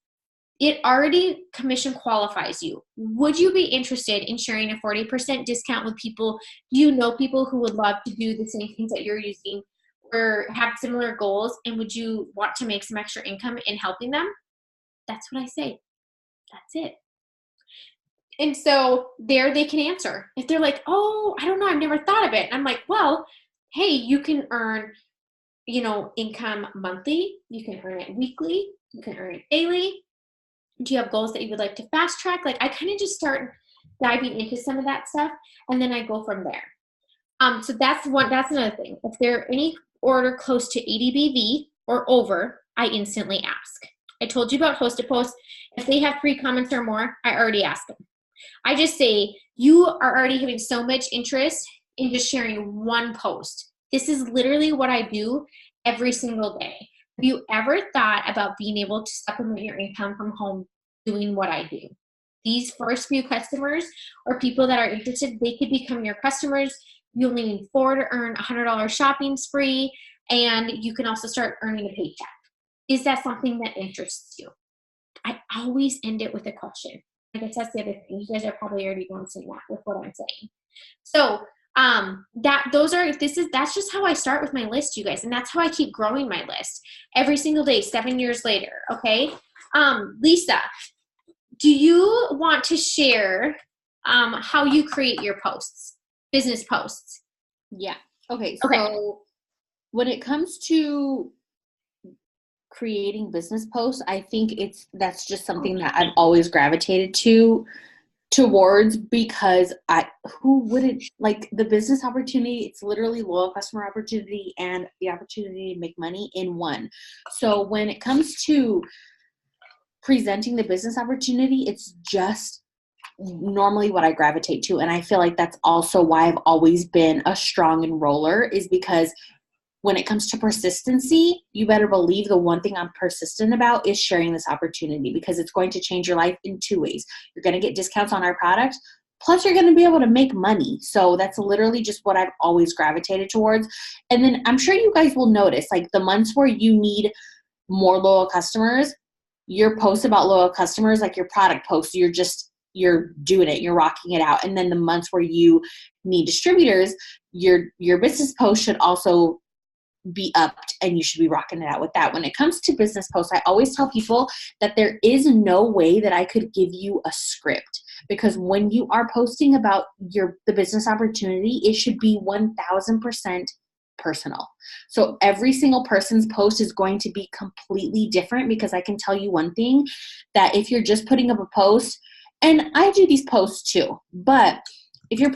it already commission qualifies you. Would you be interested in sharing a 40% discount with people? Do you know people who would love to do the same things that you're using or have similar goals? And would you want to make some extra income in helping them? That's what I say. That's it. And so there they can answer. If they're like, oh, I don't know, I've never thought of it. And I'm like, well, hey, you can earn, income monthly. You can earn it weekly. You can earn it daily. Do you have goals that you would like to fast track? Like, I kind of just start diving into some of that stuff, and then I go from there. So that's another thing. If they're any order close to 80 BV or over, I instantly ask. I told you about Host a Post. If they have 3 comments or more, I already ask them. I just say, you are already having so much interest in just sharing one post. This is literally what I do every single day. Have you ever thought about being able to supplement your income from home doing what I do? These first few customers or people that are interested, they could become your customers. You only need 4 to earn a $100 shopping spree, and you can also start earning a paycheck. Is that something that interests you? I always end it with a question. I guess that's the other thing. You guys are probably already going to see that with what I'm saying. So that's just how I start with my list, you guys, and that's how I keep growing my list every single day, 7 years later. Okay, Lisa, do you want to share how you create your posts, business posts? Yeah. Okay. So when it comes to creating business posts, I think that's just something that I've always gravitated towards, because who wouldn't like the business opportunity? It's literally loyal customer opportunity and the opportunity to make money in one. So when it comes to presenting the business opportunity, it's just normally what I gravitate to. And I feel like that's also why I've always been a strong enroller, is because when it comes to persistency, you better believe the one thing I'm persistent about is sharing this opportunity, because it's going to change your life in 2 ways. You're going to get discounts on our product, plus you're going to be able to make money. So that's literally just what I've always gravitated towards. And then I'm sure you guys will notice, like the months where you need more loyal customers, your posts about loyal customers, like your product posts, you're doing it, you're rocking it out. And then the months where you need distributors, your business post should also be upped, and you should be rocking it out with that. When it comes to business posts, I always tell people that there is no way that I could give you a script, because when you are posting about the business opportunity, it should be 1000% personal. So every single person's post is going to be completely different, because I can tell you one thing, that if you're just putting up a post, and I do these posts too, but if you're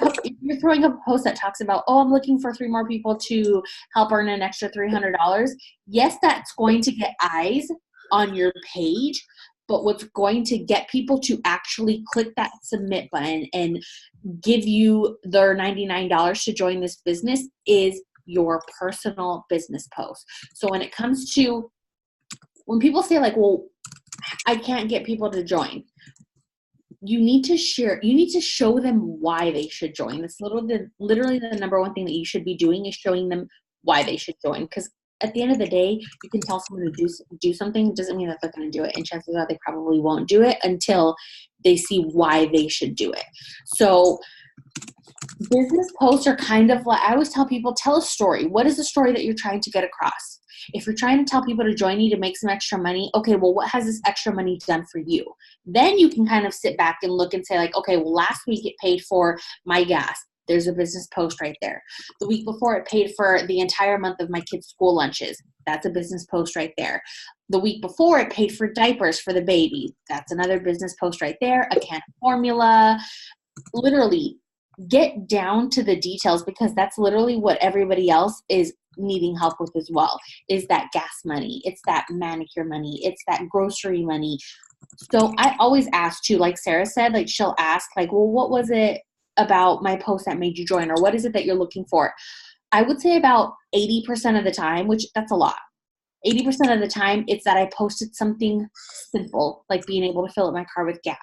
throwing up a post that talks about, oh, I'm looking for 3 more people to help earn an extra $300, yes, that's going to get eyes on your page, but what's going to get people to actually click that submit button and give you their $99 to join this business is your personal business post. So when it comes to, when people say like, well, I can't get people to join, you need to show them why they should join. That's literally the number one thing that you should be doing, is showing them why they should join. Because at the end of the day, you can tell someone to do something, doesn't mean that they're going to do it. And chances are they probably won't do it until they see why they should do it. So business posts are kind of like, I always tell people, tell a story. What is the story that you're trying to get across? If you're trying to tell people to join you to make some extra money, okay, well, what has this extra money done for you? Then you can kind of sit back and look and say like, okay, well, last week it paid for my gas. There's a business post right there. The week before it paid for the entire month of my kids' school lunches. That's a business post right there. The week before it paid for diapers for the baby. That's another business post right there. A can of formula. Literally get down to the details, because that's literally what everybody else is needing help with as well, is that gas money. It's that manicure money. It's that grocery money. So I always ask too, like Sarah said, like she'll ask like, well, what was it about my post that made you join? Or what is it that you're looking for? I would say about 80% of the time, which that's a lot, 80% of the time, it's that I posted something simple, like being able to fill up my car with gas,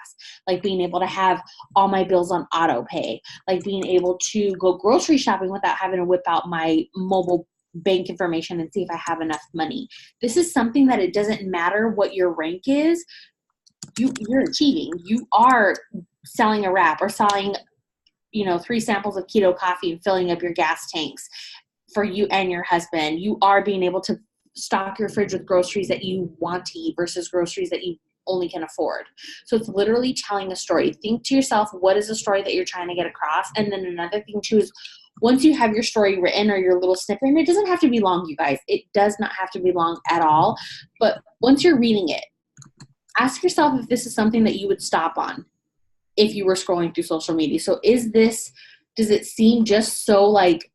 like being able to have all my bills on auto pay, like being able to go grocery shopping without having to whip out my mobile bank information and see if I have enough money. This is something that it doesn't matter what your rank is, you're achieving. You are selling a wrap or selling, 3 samples of keto coffee and filling up your gas tanks for you and your husband. You are being able to stock your fridge with groceries that you want to eat versus groceries that you only can afford. So it's literally telling a story. Think to yourself, what is the story that you're trying to get across? And then another thing too is, once you have your story written or your little snippet, and it doesn't have to be long, you guys. It does not have to be long at all. But once you're reading it, ask yourself if this is something that you would stop on if you were scrolling through social media. So does it seem just so like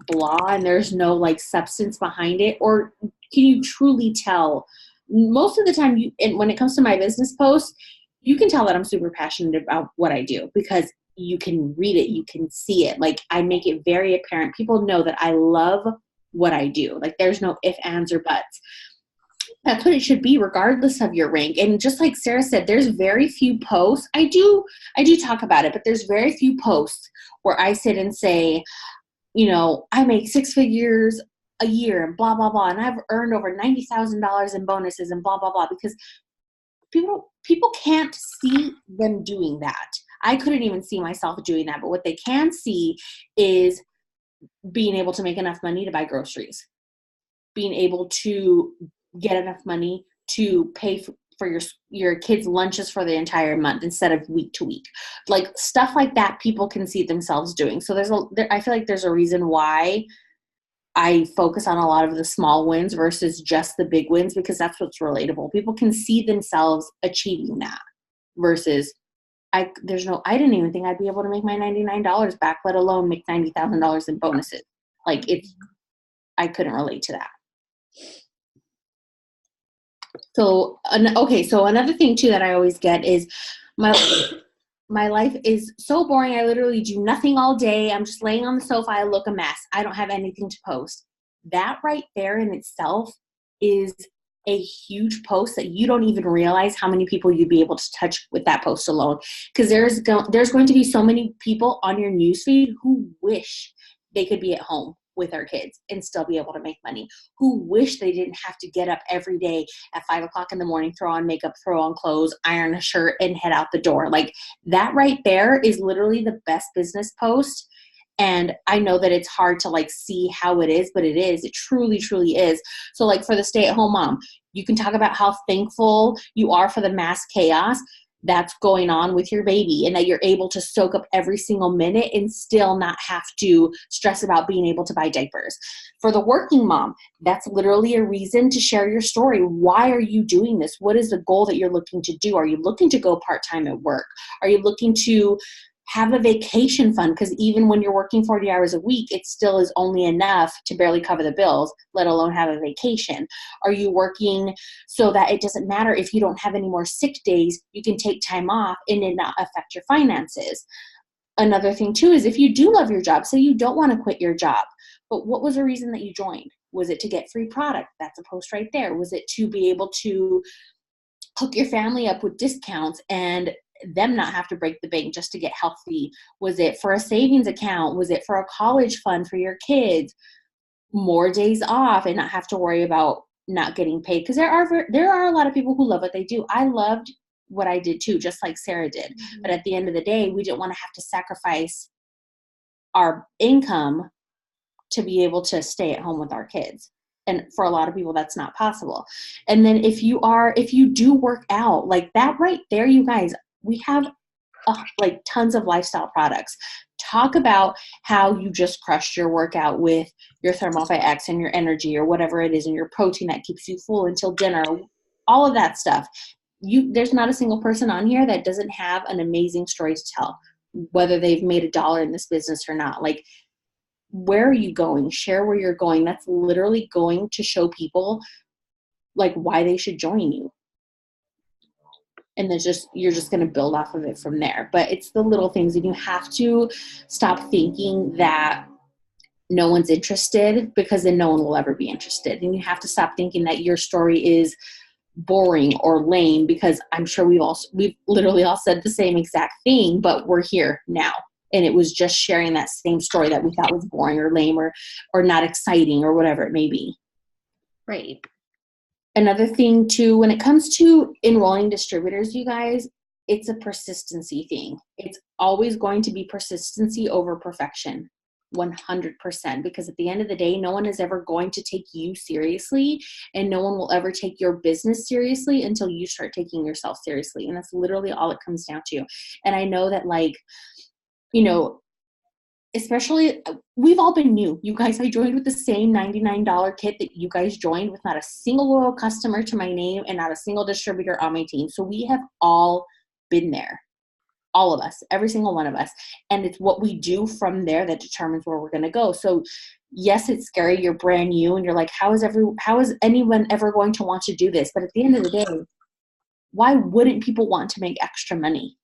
blah and there's no like substance behind it? Or can you truly tell? Most of the time, and when it comes to my business posts, you can tell that I'm super passionate about what I do because you can read it, you can see it. Like, I make it very apparent. People know that I love what I do. Like, there's no ifs, ands, or buts. That's what it should be, regardless of your rank. And just like Sarah said, there's very few posts. I do talk about it, but there's very few posts where I sit and say, I make 6 figures a year and blah, blah, blah. And I've earned over $90,000 in bonuses and blah, blah, blah, because people can't see them doing that. I couldn't even see myself doing that. But what they can see is being able to make enough money to buy groceries, being able to get enough money to pay for your kids' lunches for the entire month instead of week to week. Like, stuff like that, people can see themselves doing. So I feel like there's a reason why I focus on a lot of the small wins versus just the big wins, because that's what's relatable. People can see themselves achieving that versus I didn't even think I'd be able to make my $99 back, let alone make $90,000 in bonuses. Like, I couldn't relate to that. So another thing too that I always get is my life is so boring. I literally do nothing all day. I'm just laying on the sofa. I look a mess. I don't have anything to post. That right there in itself is a huge post that you don't even realize how many people you'd be able to touch with that post alone. Because there's going to be so many people on your newsfeed who wish they could be at home with our kids and still be able to make money, who wish they didn't have to get up every day at 5 o'clock in the morning, throw on makeup, throw on clothes, iron a shirt, and head out the door. Like, that right there is literally the best business post. And I know that it's hard to like see how it is, but it truly, truly is. So like, for the stay-at-home mom, you can talk about how thankful you are for the mass chaos that's going on with your baby, and that you're able to soak up every single minute and still not have to stress about being able to buy diapers. For the working mom, that's literally a reason to share your story. Why are you doing this? What is the goal that you're looking to do? Are you looking to go part-time at work? Are you looking to have a vacation fund? Because even when you're working 40 hours a week, it still is only enough to barely cover the bills, let alone have a vacation. Are you working so that it doesn't matter if you don't have any more sick days, you can take time off and it not affect your finances? Another thing too is, if you do love your job, say you don't want to quit your job, but what was the reason that you joined? Was it to get free product? That's a post right there. Was it to be able to hook your family up with discounts and them not have to break the bank just to get healthy? Was it for a savings account? Was it for a college fund for your kids? More days off and not have to worry about not getting paid? Because there are a lot of people who love what they do. I loved what I did too, just like Sarah did. Mm-hmm. But at the end of the day, we didn't want to have to sacrifice our income to be able to stay at home with our kids. And for a lot of people, that's not possible. And then if you do work out, like that right there, you guys, we have like tons of lifestyle products. Talk about how you just crushed your workout with your Thermal X and your energy or whatever it is, and your protein that keeps you full until dinner, all of that stuff. There's not a single person on here that doesn't have an amazing story to tell, whether they've made $1 in this business or not. Like, where are you going? Share where you're going. That's literally going to show people like why they should join you. And you're just going to build off of it from there. But it's the little things, and you have to stop thinking that no one's interested, because then no one will ever be interested. And you have to stop thinking that your story is boring or lame, because I'm sure we've literally all said the same exact thing, but we're here now. And it was just sharing that same story that we thought was boring or lame or not exciting or whatever it may be. Right. Another thing too, when it comes to enrolling distributors, you guys, it's a persistency thing. It's always going to be persistency over perfection. 100%, because at the end of the day, no one is ever going to take you seriously, and no one will ever take your business seriously until you start taking yourself seriously. And that's literally all it comes down to. And I know that, like, you know, especially, we've all been new. You guys, I joined with the same $99 kit that you guys joined, with not a single loyal customer to my name and not a single distributor on my team. So we have all been there. All of us, every single one of us. And it's what we do from there that determines where we're going to go. So yes, it's scary. You're brand new and you're like, how is anyone ever going to want to do this? But at the end of the day, why wouldn't people want to make extra money?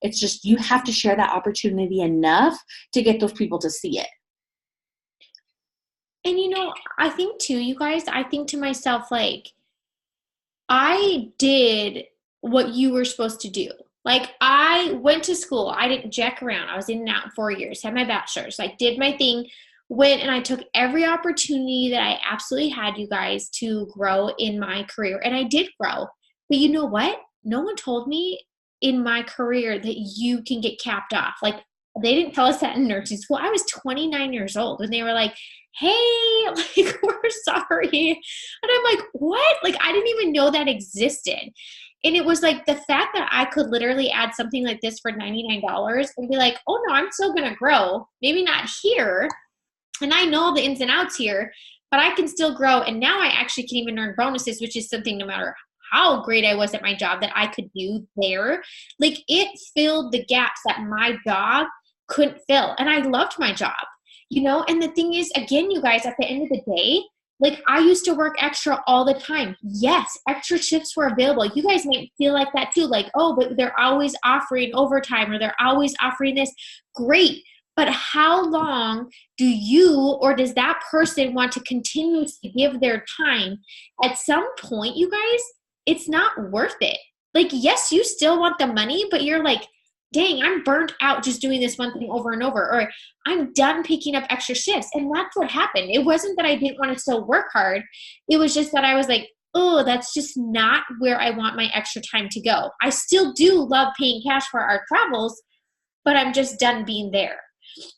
It's just, you have to share that opportunity enough to get those people to see it. And I think too, you guys, I think to myself, like, I did what you were supposed to do. Like, I went to school. I didn't jack around. I was in and out in 4 years, had my bachelor's, like, did my thing, went, and I took every opportunity that I absolutely had, you guys, to grow in my career. And I did grow. But you know what? No one told me in my career that you can get capped off. Like, they didn't tell us that in nursing school. I was 29 years old when they were like, hey, like, we're sorry. And I'm like, what? Like, I didn't even know that existed. And it was like the fact that I could literally add something like this for $99 and be like, oh no, I'm still going to grow. Maybe not here. And I know the ins and outs here, but I can still grow. And now I actually can even earn bonuses, which is something, no matter how great I was at my job, that I could do there. Like, it filled the gaps that my job couldn't fill. And I loved my job, and the thing is, again, you guys, at the end of the day, like, I used to work extra all the time. Yes, extra shifts were available. You guys might feel like that too. Like, oh, but they're always offering overtime, or they're always offering this. Great. But how long do you, or does that person, want to continue to give their time? At some point, you guys, it's not worth it. Like, yes, you still want the money, but you're like, dang, I'm burnt out just doing this one thing over and over, or I'm done picking up extra shifts. And that's what happened. It wasn't that I didn't want to still work hard. It was just that I was like, oh, that's just not where I want my extra time to go. I still do love paying cash for our travels, but I'm just done being there.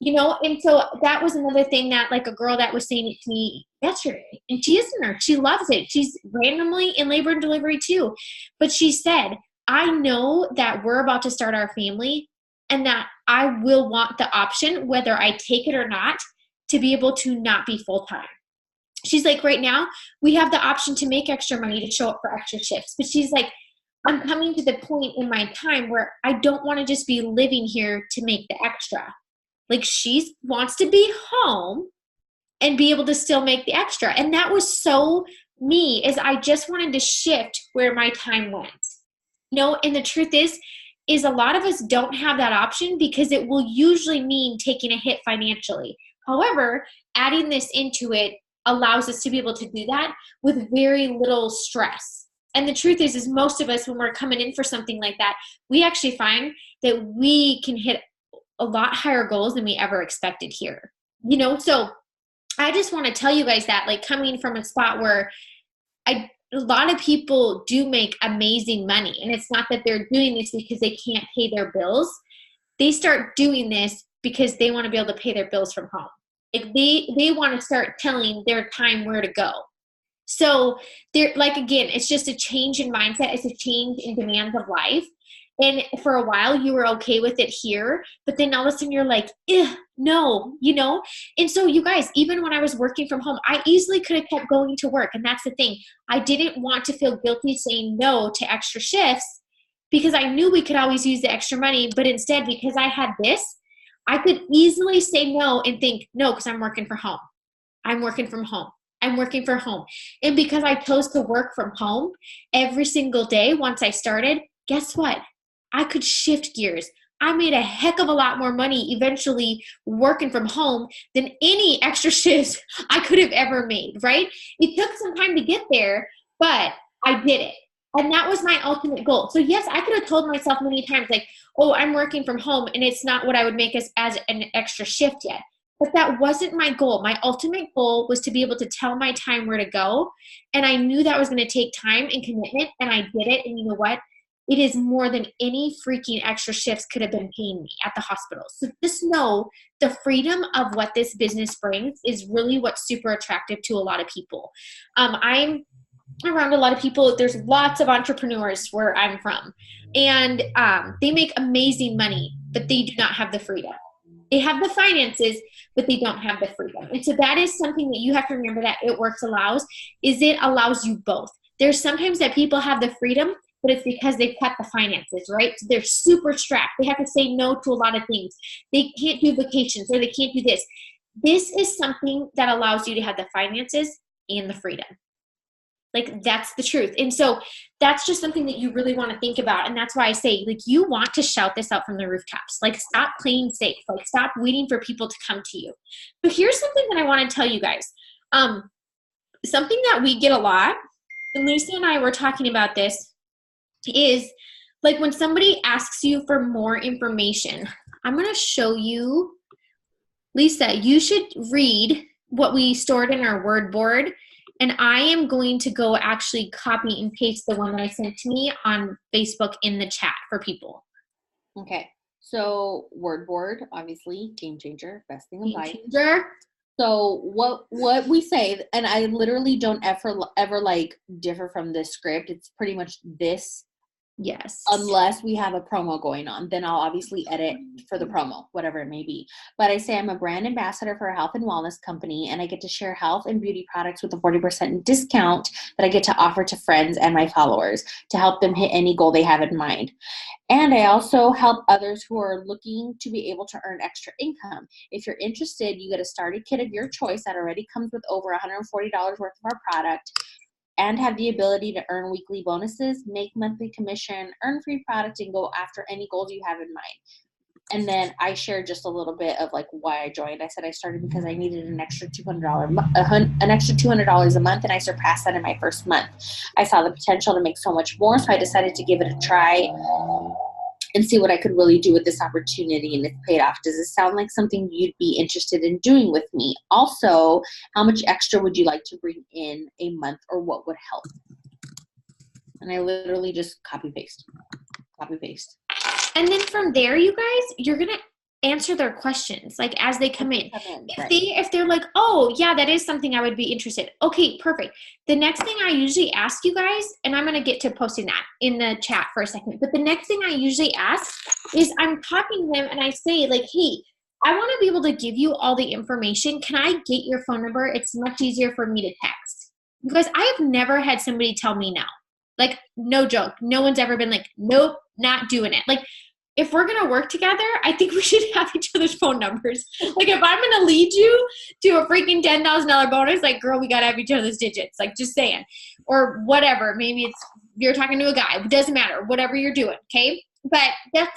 And so that was another thing that, like, a girl that was saying it to me yesterday, and she is a nurse. She loves it. She's randomly in labor and delivery too. But she said, I know that we're about to start our family, and that I will want the option, whether I take it or not, to be able to not be full-time. She's like, right now, we have the option to make extra money to show up for extra shifts. But she's like, I'm coming to the point in my time where I don't want to just be living here to make the extra. Like, she wants to be home and be able to still make the extra. And that was so me, is I just wanted to shift where my time went. And the truth is a lot of us don't have that option, because it will usually mean taking a hit financially. However, adding this into it allows us to be able to do that with very little stress. And the truth is most of us, when we're coming in for something like that, we actually find that we can hit a lot higher goals than we ever expected here. So I just want to tell you guys that, like, coming from a spot where a lot of people do make amazing money, and it's not that they're doing this because they can't pay their bills. They start doing this because they want to be able to pay their bills from home. Like, they want to start telling their time where to go. So they're like, again, it's just a change in mindset. It's a change in demands of life. And for a while you were okay with it here, but then all of a sudden you're like, no, And so, you guys, even when I was working from home, I easily could have kept going to work. And that's the thing. I didn't want to feel guilty saying no to extra shifts, because I knew we could always use the extra money. But instead, because I had this, I could easily say no and think, no, because I'm working from home. I'm working from home. I'm working from home. And because I chose to work from home every single day once I started, guess what? I could shift gears. I made a heck of a lot more money eventually working from home than any extra shifts I could have ever made, right? It took some time to get there, but I did it. And that was my ultimate goal. So yes, I could have told myself many times like, oh, I'm working from home and it's not what I would make as an extra shift yet. But that wasn't my goal. My ultimate goal was to be able to tell my time where to go. And I knew that was going to take time and commitment, and I did it. And you know what? It is more than any freaking extra shifts could have been paying me at the hospital. So just know the freedom of what this business brings is really what's super attractive to a lot of people. I'm around a lot of people. There's lots of entrepreneurs where I'm from, and they make amazing money, but they do not have the freedom. They have the finances, but they don't have the freedom. And so that is something that you have to remember that It Works allows, is it allows you both. There's sometimes that people have the freedom, but it's because they've cut the finances, right? So they're super strapped. They have to say no to a lot of things. They can't do vacations or they can't do this. This is something that allows you to have the finances and the freedom. Like, that's the truth. And so that's just something that you really want to think about. And that's why I say, like, you want to shout this out from the rooftops. Like, stop playing safe. Like, stop waiting for people to come to you. But here's something that I want to tell you guys. Something that we get a lot, and Lisa and I were talking about this, is like when somebody asks you for more information. I'm going to show you. Lisa, you should read what we stored in our word board. And I am going to go actually copy and paste the one that I sent to me on Facebook in the chat for people. Okay. So word board, obviously, game changer, best thing in life. Game changer. So what we say, and I literally don't ever like differ from this script. It's pretty much this. Yes. Unless we have a promo going on, then I'll obviously edit for the promo, whatever it may be. But I say I'm a brand ambassador for a health and wellness company, and I get to share health and beauty products with a 40% discount that I get to offer to friends and my followers to help them hit any goal they have in mind. And I also help others who are looking to be able to earn extra income. If you're interested, you get a starter kit of your choice that already comes with over $140 worth of our product, and have the ability to earn weekly bonuses, make monthly commission, earn free product, and go after any goals you have in mind. And then I shared just a little bit of like why I joined. I said I started because I needed an extra $200 a month, and I surpassed that in my first month. I saw the potential to make so much more, so I decided to give it a try and see what I could really do with this opportunity, and it's paid off. Does this sound like something you'd be interested in doing with me? Also, how much extra would you like to bring in a month, or what would help? And I literally just copy paste. And then from there, you guys, you're going to answer their questions like as they come in. If they're like, oh yeah, that is something I would be interested. Okay, perfect. The next thing I usually ask you guys, and I'm going to get to posting that in the chat for a second, but the next thing I usually ask is I'm talking to them and I say like, hey, I want to be able to give you all the information. Can I get your phone number? It's much easier for me to text. Because I have never had somebody tell me no. Like, no joke. No one's ever been like, nope, not doing it. Like, if we're going to work together, I think we should have each other's phone numbers. Like, if I'm going to lead you to a freaking $10,000 bonus, like, girl, we got to have each other's digits. Like, just saying. Or whatever. Maybe it's you're talking to a guy. It doesn't matter. Whatever you're doing, okay? But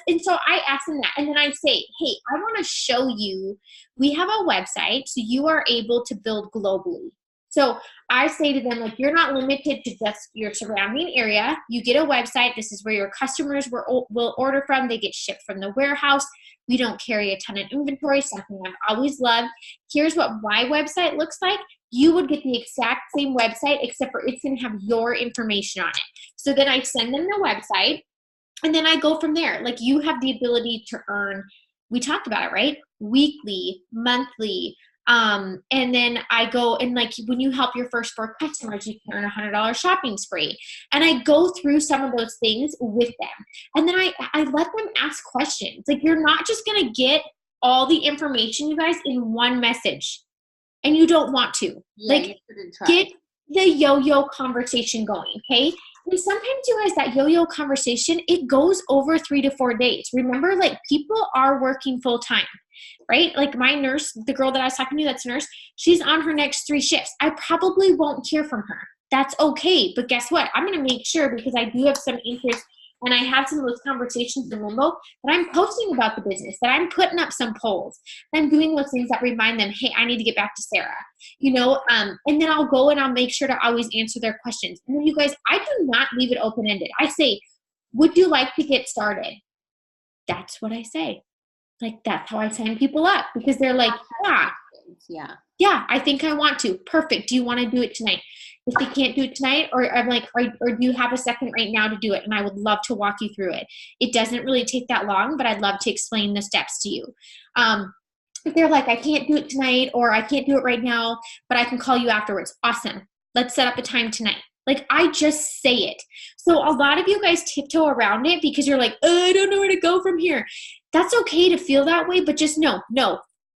and so I ask them that. And then I say, hey, I want to show you, we have a website so you are able to build globally. So I say to them, like, you're not limited to just your surrounding area. You get a website. This is where your customers will order from. They get shipped from the warehouse. We don't carry a ton of inventory, something I've always loved. Here's what my website looks like. You would get the exact same website, except for it's going to have your information on it. So then I send them the website, and then I go from there. Like, you have the ability to earn, we talked about it, right? Weekly, monthly. And then I go and, like, when you help your first 4 customers, you can earn $100 shopping spree. And I go through some of those things with them. And then I let them ask questions. Like, you're not just going to get all the information, you guys, in one message. And you don't want to. Yeah, like, get the yo-yo conversation going, okay? And sometimes, you guys, that yo-yo conversation, it goes over 3 to 4 days. Remember, like, people are working full-time, right? Like, my nurse, the girl that I was talking to that's a nurse, she's on her next 3 shifts. I probably won't hear from her. That's okay. But guess what? I'm going to make sure, because I do have some interest and I have some of those conversations in limbo, that I'm posting about the business, that I'm putting up some polls, that I'm doing those things that remind them, hey, I need to get back to Sarah, and then I'll go and I'll make sure to always answer their questions. And then you guys, I do not leave it open-ended. I say, would you like to get started? That's what I say. Like, that's how I sign people up, because they're like, yeah, I think I want to. Perfect. Do you want to do it tonight? If they can't do it tonight, or I'm like, or do you have a second right now to do it? And I would love to walk you through it. It doesn't really take that long, but I'd love to explain the steps to you. If they're like, I can't do it tonight, or I can't do it right now, but I can call you afterwards. Awesome. Let's set up a time tonight. Like, I just say it. So a lot of you guys tiptoe around it because you're like, oh, I don't know where to go from here. That's okay to feel that way, but just no,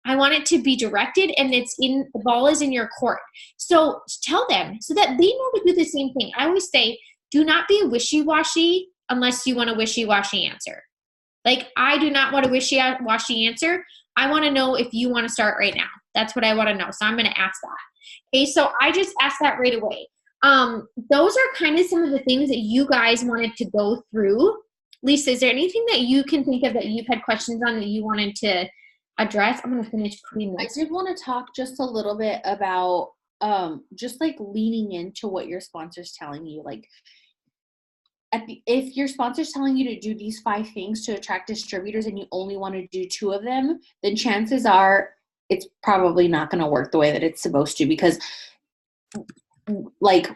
I want it to be directed, and the ball is in your court. So tell them so that they know to do the same thing. I always say, do not be wishy-washy unless you want a wishy-washy answer. Like, I do not want a wishy-washy answer. I want to know if you want to start right now. That's what I want to know. So I'm going to ask that. Okay, so I just asked that right away. Those are kind of some of the things that you guys wanted to go through. Lisa, is there anything that you can think of that you've had questions on that you wanted to address? I'm going to finish putting this. I did want to talk just a little bit about just like leaning into what your sponsor's telling you. Like, if your sponsor's telling you to do these 5 things to attract distributors and you only want to do 2 of them, then chances are it's probably not going to work the way that it's supposed to, because like,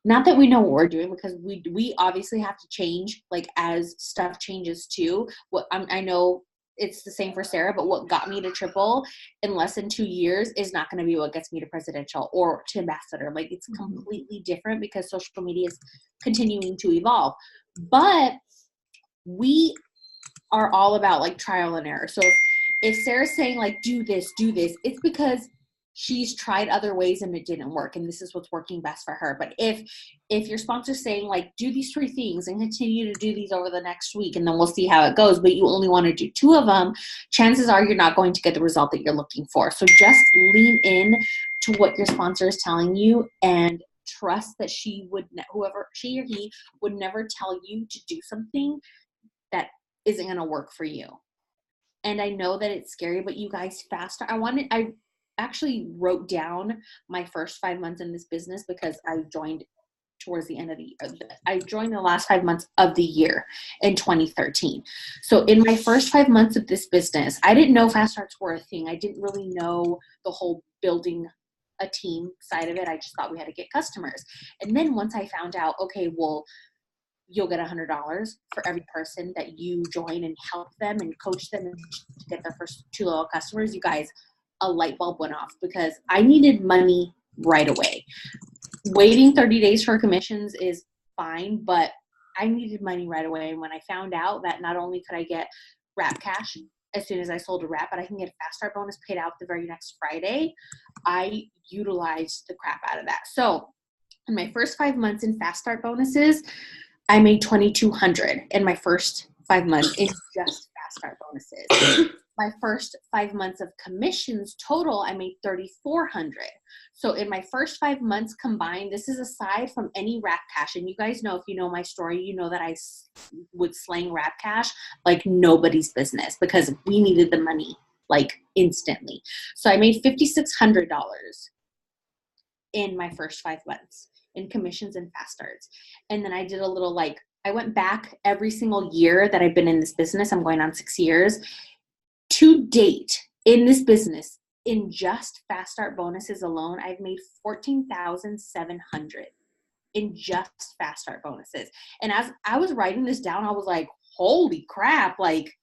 not that we know what we're doing, because we obviously have to change, like, as stuff changes too. I know it's the same for Sarah, but what got me to triple in less than 2 years is not going to be what gets me to presidential or to ambassador. Like, it's completely different because social media is continuing to evolve. But we are all about, like, trial and error. So if Sarah's saying, like, do this, it's because she's tried other ways and it didn't work, and this is what's working best for her. But if your sponsor's saying, like, do these 3 things and continue to do these over the next week, and then we'll see how it goes, but you only want to do 2 of them, chances are you're not going to get the result that you're looking for. So just lean in to what your sponsor is telling you, and trust that whoever she or he would never tell you to do something that isn't going to work for you. And I know that it's scary, but you guys, I actually wrote down my first 5 months in this business, because I joined towards the end of the year. I joined the last 5 months of the year in 2013. So in my first 5 months of this business, I didn't know fast starts were a thing. I didn't really know the whole building a team side of it. I just thought we had to get customers. And then once I found out, okay, well, you'll get $100 for every person that you join and help them and coach them to get their first 2 loyal customers, you guys, a light bulb went off, because I needed money right away. Waiting 30 days for commissions is fine, but I needed money right away. And when I found out that not only could I get wrap cash as soon as I sold a wrap, but I can get a fast start bonus paid out the very next Friday, I utilized the crap out of that. So in my first 5 months in fast start bonuses, I made $2,200 in my first 5 months in just fast start bonuses. My first 5 months of commissions total, I made $3,400. So in my first 5 months combined, this is aside from any wrap cash. And you guys know, if you know my story, you know that I would slang wrap cash like nobody's business, because we needed the money like instantly. So I made $5,600 in my first 5 months in commissions and fast starts. And then I did a little, like, I went back every single year that I've been in this business. I'm going on 6 years. To date in this business, in just fast start bonuses alone, I've made $14,700 in just fast start bonuses. And as I was writing this down, I was like, holy crap, like,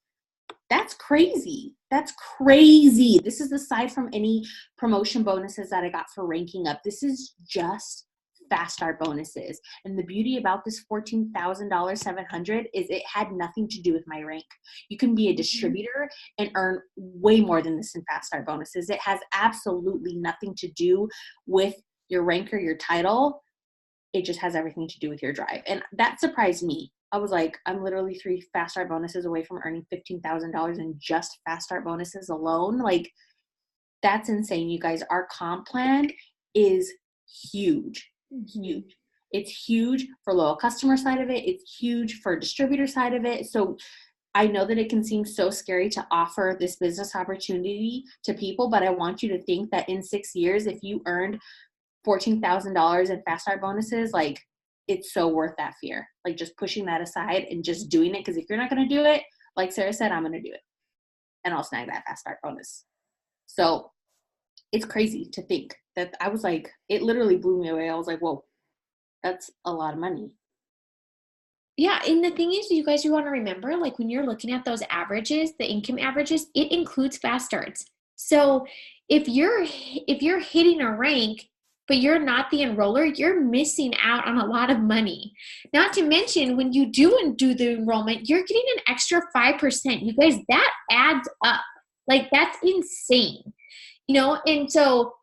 that's crazy. That's crazy. This is aside from any promotion bonuses that I got for ranking up. This is just fast start bonuses. And the beauty about this $14,700 is it had nothing to do with my rank. You can be a distributor and earn way more than this in fast start bonuses. It has absolutely nothing to do with your rank or your title. It just has everything to do with your drive. And that surprised me. I was like, I'm literally 3 fast start bonuses away from earning $15,000 in just fast start bonuses alone. Like, that's insane, you guys. Our comp plan is huge. It's huge for loyal customer side of it. It's huge for distributor side of it. So I know that it can seem so scary to offer this business opportunity to people, but I want you to think that in 6 years, if you earned $14,000 in fast start bonuses, like it's so worth that fear. Like just pushing that aside and just doing it. Because if you're not going to do it, like Sarah said, I'm going to do it and I'll snag that fast start bonus. So it's crazy to think that I was like, it literally blew me away. I was like, whoa, that's a lot of money. Yeah, and the thing is, you guys, you want to remember, like when you're looking at those averages, the income averages, it includes fast starts. So if you're hitting a rank, but you're not the enroller, you're missing out on a lot of money. Not to mention, when you do the enrollment, you're getting an extra 5%. You guys, that adds up. Like that's insane, you know? And so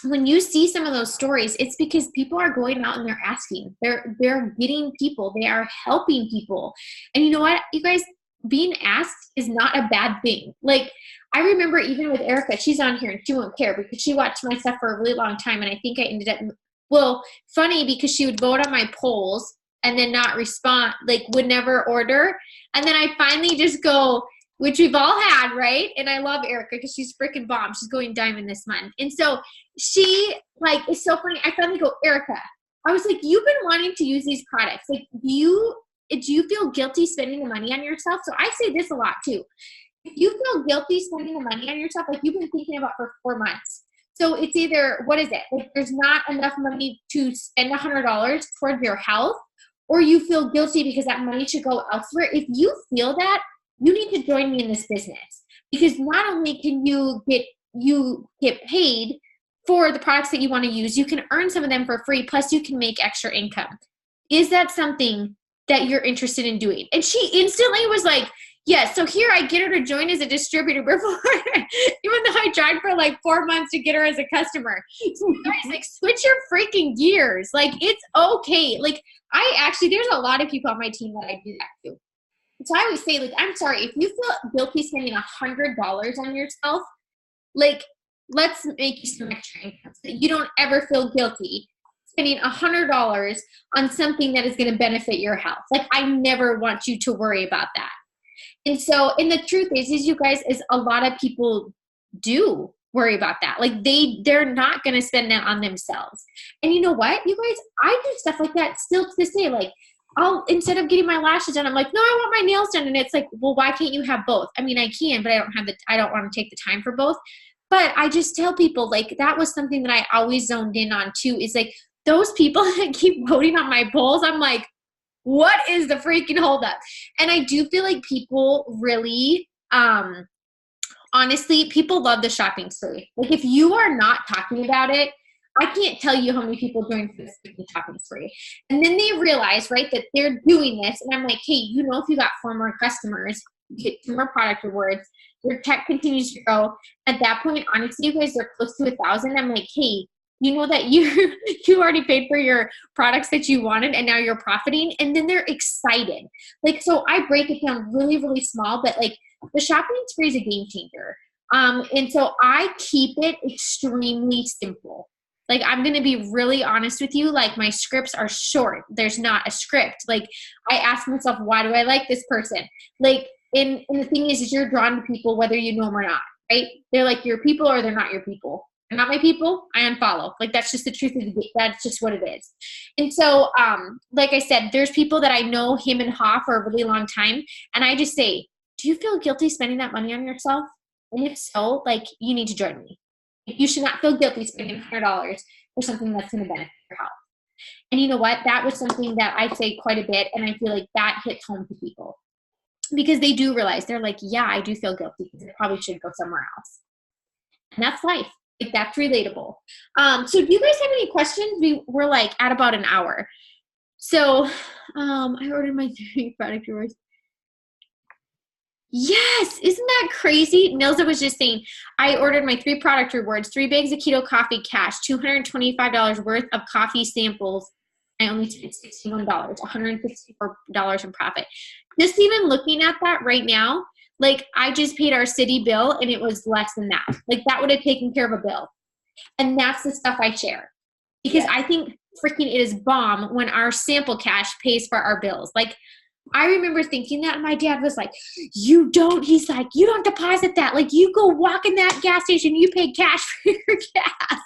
when you see some of those stories, it's because people are going out and they're asking. They're getting people. They are helping people. And you know what, you guys, being asked is not a bad thing. Like I remember even with Erica, she's on here and she won't care because she watched my stuff for a really long time. And I think I ended up, well, funny because she would vote on my polls and then not respond, like would never order. And then I finally just go, which we've all had, right? And I love Erica because she's freaking bomb. She's going diamond this month. And so she, like, it's so funny. I finally go, Erica, I was like, you've been wanting to use these products. Like, do you feel guilty spending the money on yourself? So I say this a lot too. If you feel guilty spending the money on yourself, like you've been thinking about for 4 months. So it's either, what is it? Like there's not enough money to spend $100 towards your health, or you feel guilty because that money should go elsewhere. If you feel that, you need to join me in this business, because not only can you get paid for the products that you want to use, you can earn some of them for free, plus you can make extra income. Is that something that you're interested in doing? And she instantly was like, yes. So here I get her to join as a distributor before, even though I tried for like 4 months to get her as a customer. So you guys, like, switch your freaking gears. Like, it's okay. Like, there's a lot of people on my team that I do that to. So I always say, like, I'm sorry, if you feel guilty spending $100 on yourself, like, let's make you some extra income so that you don't ever feel guilty spending $100 on something that is going to benefit your health. Like, I never want you to worry about that. And so, and the truth is you guys, is a lot of people do worry about that. Like they're not going to spend that on themselves. And you know what, you guys, I do stuff like that still to this day. Like, instead of getting my lashes done, I'm like, no, I want my nails done. And it's like, well, why can't you have both? I mean, I can, but I don't want to take the time for both. But I just tell people, like, that was something that I always zoned in on too, is like those people that keep voting on my polls. I'm like, what is the freaking holdup? And I do feel like people really, honestly, people love the shopping spree. Like if you are not talking about it, I can't tell you how many people join for this freaking shopping spree. And then they realize, right, that they're doing this. And I'm like, hey, you know, if you got 4 more customers, you get 2 more product rewards, your tech continues to grow. At that point, honestly, you guys are close to 1,000. I'm like, hey, you know that you already paid for your products that you wanted and now you're profiting. And then they're excited. Like, so I break it down really, really small, but like the shopping spree is a game changer. And so I keep it extremely simple. Like, I'm going to be really honest with you. Like, my scripts are short. There's not a script. Like, I ask myself, why do I like this person? Like, and the thing is you're drawn to people whether you know them or not, right? They're like your people or they're not your people. They're not my people, I unfollow. Like, that's just the truth of it. That's just what it is. And so, like I said, there's people that I know him and Ha for a really long time. And I just say, do you feel guilty spending that money on yourself? And if so, like, you need to join me. You should not feel guilty spending $100 for something that's going to benefit your health. And you know what? That was something that I say quite a bit, and I feel like that hits home to people because they do realize, they're like, yeah, I do feel guilty because I probably should go somewhere else. And that's life. Like, that's relatable. So do you guys have any questions? We're like at about an hour. So I ordered my 3 product rewards. Yes, isn't that crazy? Nilza was just saying, I ordered my 3 product rewards, 3 bags of keto coffee cash, $225 worth of coffee samples. I only spent $61, $164 in profit. Just even looking at that right now, like, I just paid our city bill and it was less than that. Like, that would have taken care of a bill. And that's the stuff I share. Because I think freaking, it is bomb when our sample cash pays for our bills. Like, I remember thinking that, and my dad was like, he's like, you don't deposit that. Like, you go walk in that gas station, you pay cash for your gas.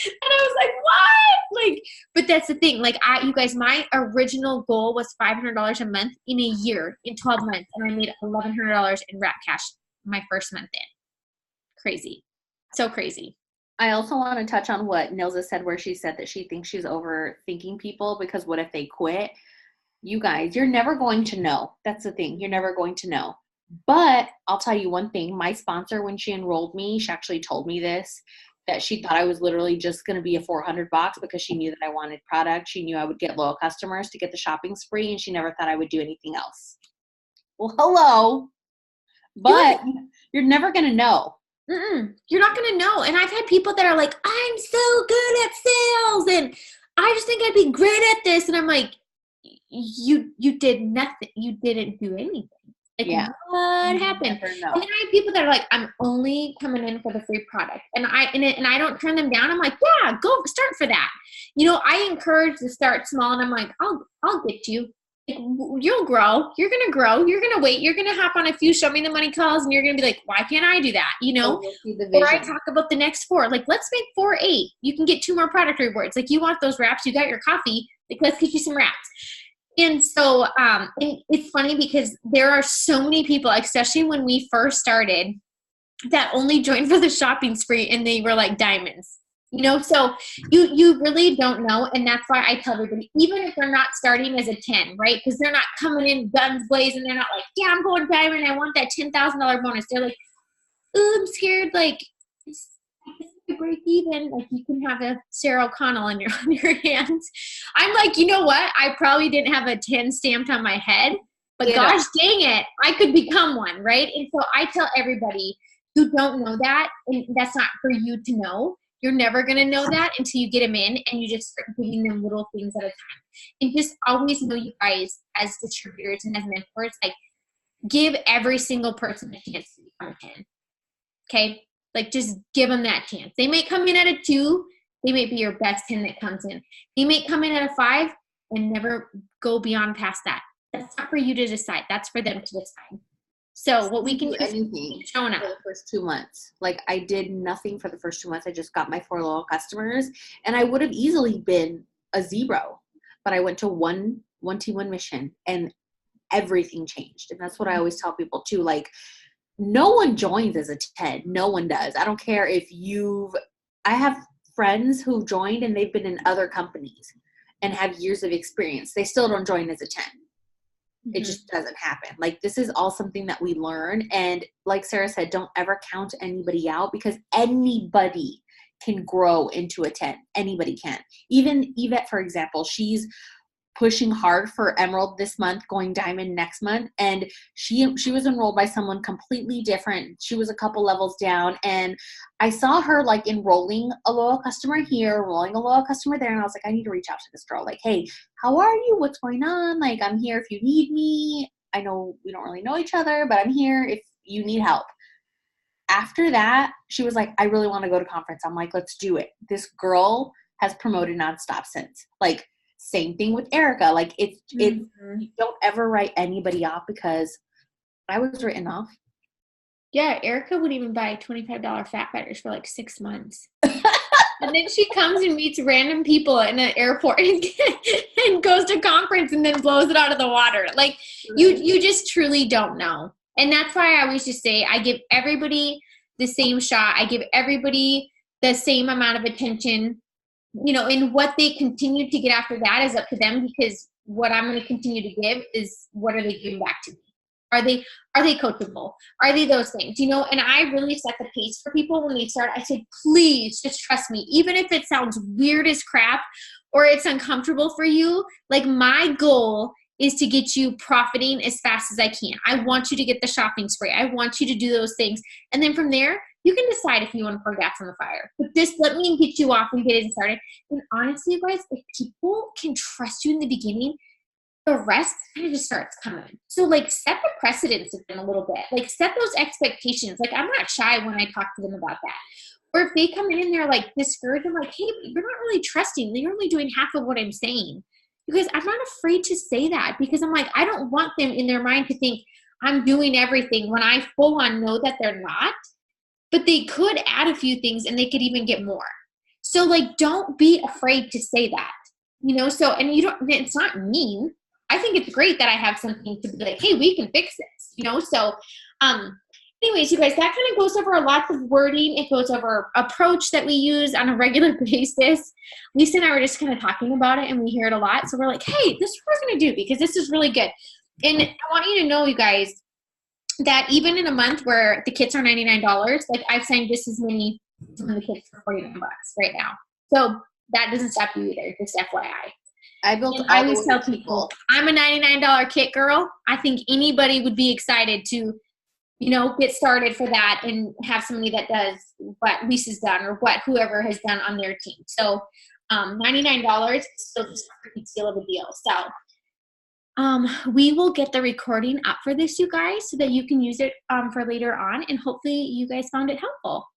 And I was like, what? Like, but that's the thing. Like, you guys, my original goal was $500 a month in a year, in 12 months. And I made $1,100 in wrap cash my first month in. Crazy. So crazy. I also want to touch on what Nilza said, where she said that she thinks she's overthinking people because what if they quit? You guys, you're never going to know. That's the thing. You're never going to know. But I'll tell you one thing. My sponsor, when she enrolled me, she actually told me this, that she thought I was literally just going to be a 400 box because she knew that I wanted product. She knew I would get loyal customers to get the shopping spree, and she never thought I would do anything else. Well, hello. But you're never going to know. You're not going to know. And I've had people that are like, I'm so good at sales, and I just think I'd be great at this. And I'm like, you did nothing. You didn't do anything. Like, what happened? And then I have people that are like, I'm only coming in for the free product. And I don't turn them down. I'm like, yeah, go start for that. You know, I encourage to start small, and I'm like, I'll get you. Like, you'll grow. You're going to grow. You're going to wait. You're going to hop on a few show me the money calls, and you're going to be like, why can't I do that? You know, or I talk about the next 4, like, let's make 4 8. You can get 2 more product rewards. Like, you want those wraps, you got your coffee. Like, let's get you some wraps. And so, and it's funny because there are so many people, especially when we first started, that only joined for the shopping spree, and they were like diamonds. You know, so you really don't know. And that's why I tell everybody, even if they're not starting as a 10, right? Because they're not coming in guns blazing. They're not like, yeah, I'm going diamond. I want that $10,000 bonus. They're like, oh, I'm scared. Like, it's break even. Like, you can have a Sarah O'Connell on your hands. I'm like, you know what? I probably didn't have a 10 stamped on my head, but gosh dang it, I could become one, right? And so I tell everybody who don't know that, and that's not for you to know. You're never going to know that until you get them in, and you just start giving them little things at a time. And just always know, you guys, as distributors and as mentors, like, give every single person a chance to become a 10. Okay? Like, just give them that chance. They may come in at a 2. They may be your best 10 that comes in. They may come in at a 5 and never go beyond past that. That's not for you to decide. That's for them to decide. So what we can do anything is showing up for the first 2 months. Like, I did nothing for the first 2 months. I just got my 4 loyal customers, and I would have easily been a 0, but I went to one team, one mission, and everything changed. And that's what I always tell people too. Like, no one joins as a 10. No one does. I don't care if I have friends who joined and they've been in other companies and have years of experience. They still don't join as a 10. It just doesn't happen. Like, this is all something that we learn. And like Sarah said, don't ever count anybody out, because anybody can grow into a 10. Anybody can. Even Yvette, for example, she's pushing hard for Emerald this month, going Diamond next month. And she was enrolled by someone completely different. She was a couple levels down. And I saw her like enrolling a loyal customer here, enrolling a loyal customer there. And I was like, I need to reach out to this girl. Like, hey, how are you? What's going on? Like, I'm here if you need me. I know we don't really know each other, but I'm here if you need help. After that, she was like, I really want to go to conference. I'm like, let's do it. This girl has promoted nonstop since. Like, same thing with Erica. Like, it's you don't ever write anybody off, because I was written off. Yeah, Erica wouldn't even buy $25 fat fighters for like 6 months. And then she comes and meets random people in an airport and goes to conference and then blows it out of the water. Like, you just truly don't know. And that's why I always just say, I give everybody the same shot. I give everybody the same amount of attention. You know, and what they continue to get after that is up to them, because what I'm going to continue to give is, what are they giving back to me? Are they coachable? Are they those things? You know, and I really set the pace for people when they start. I said, please just trust me. Even if it sounds weird as crap or it's uncomfortable for you, like, my goal is to get you profiting as fast as I can. I want you to get the shopping spree. I want you to do those things. And then from there, you can decide if you want to pour gas on the fire. But just let me get you off and get it started. And honestly, you guys, if people can trust you in the beginning, the rest kind of just starts coming. So, like, set the precedence with them a little bit. Like, set those expectations. Like, I'm not shy when I talk to them about that. Or if they come in and they're like discouraged, I'm like, hey, you're not really trusting. You're only doing half of what I'm saying. Because I'm not afraid to say that, because I'm like, I don't want them in their mind to think I'm doing everything when I full on know that they're not. But they could add a few things and they could even get more. So like, don't be afraid to say that, you know? So, and you don't, it's not mean. I think it's great that I have something to be like, hey, we can fix this, you know? So, anyways, you guys, that kind of goes over a lot of wording. It goes over approach that we use on a regular basis. Lisa and I were just kind of talking about it and we hear it a lot. So we're like, hey, this is what we're going to do because this is really good. And I want you to know, you guys, that even in a month where the kits are $99, like I've signed just as many from the kits for $49 right now. So that doesn't stop you either, just FYI. I built I always tell people, I'm a $99 kit girl. I think anybody would be excited to, you know, get started for that and have somebody that does what Lisa's done or what whoever has done on their team. So $99 is still just a pretty steal of a deal. So we will get the recording up for this, you guys, so that you can use it for later on, and hopefully you guys found it helpful.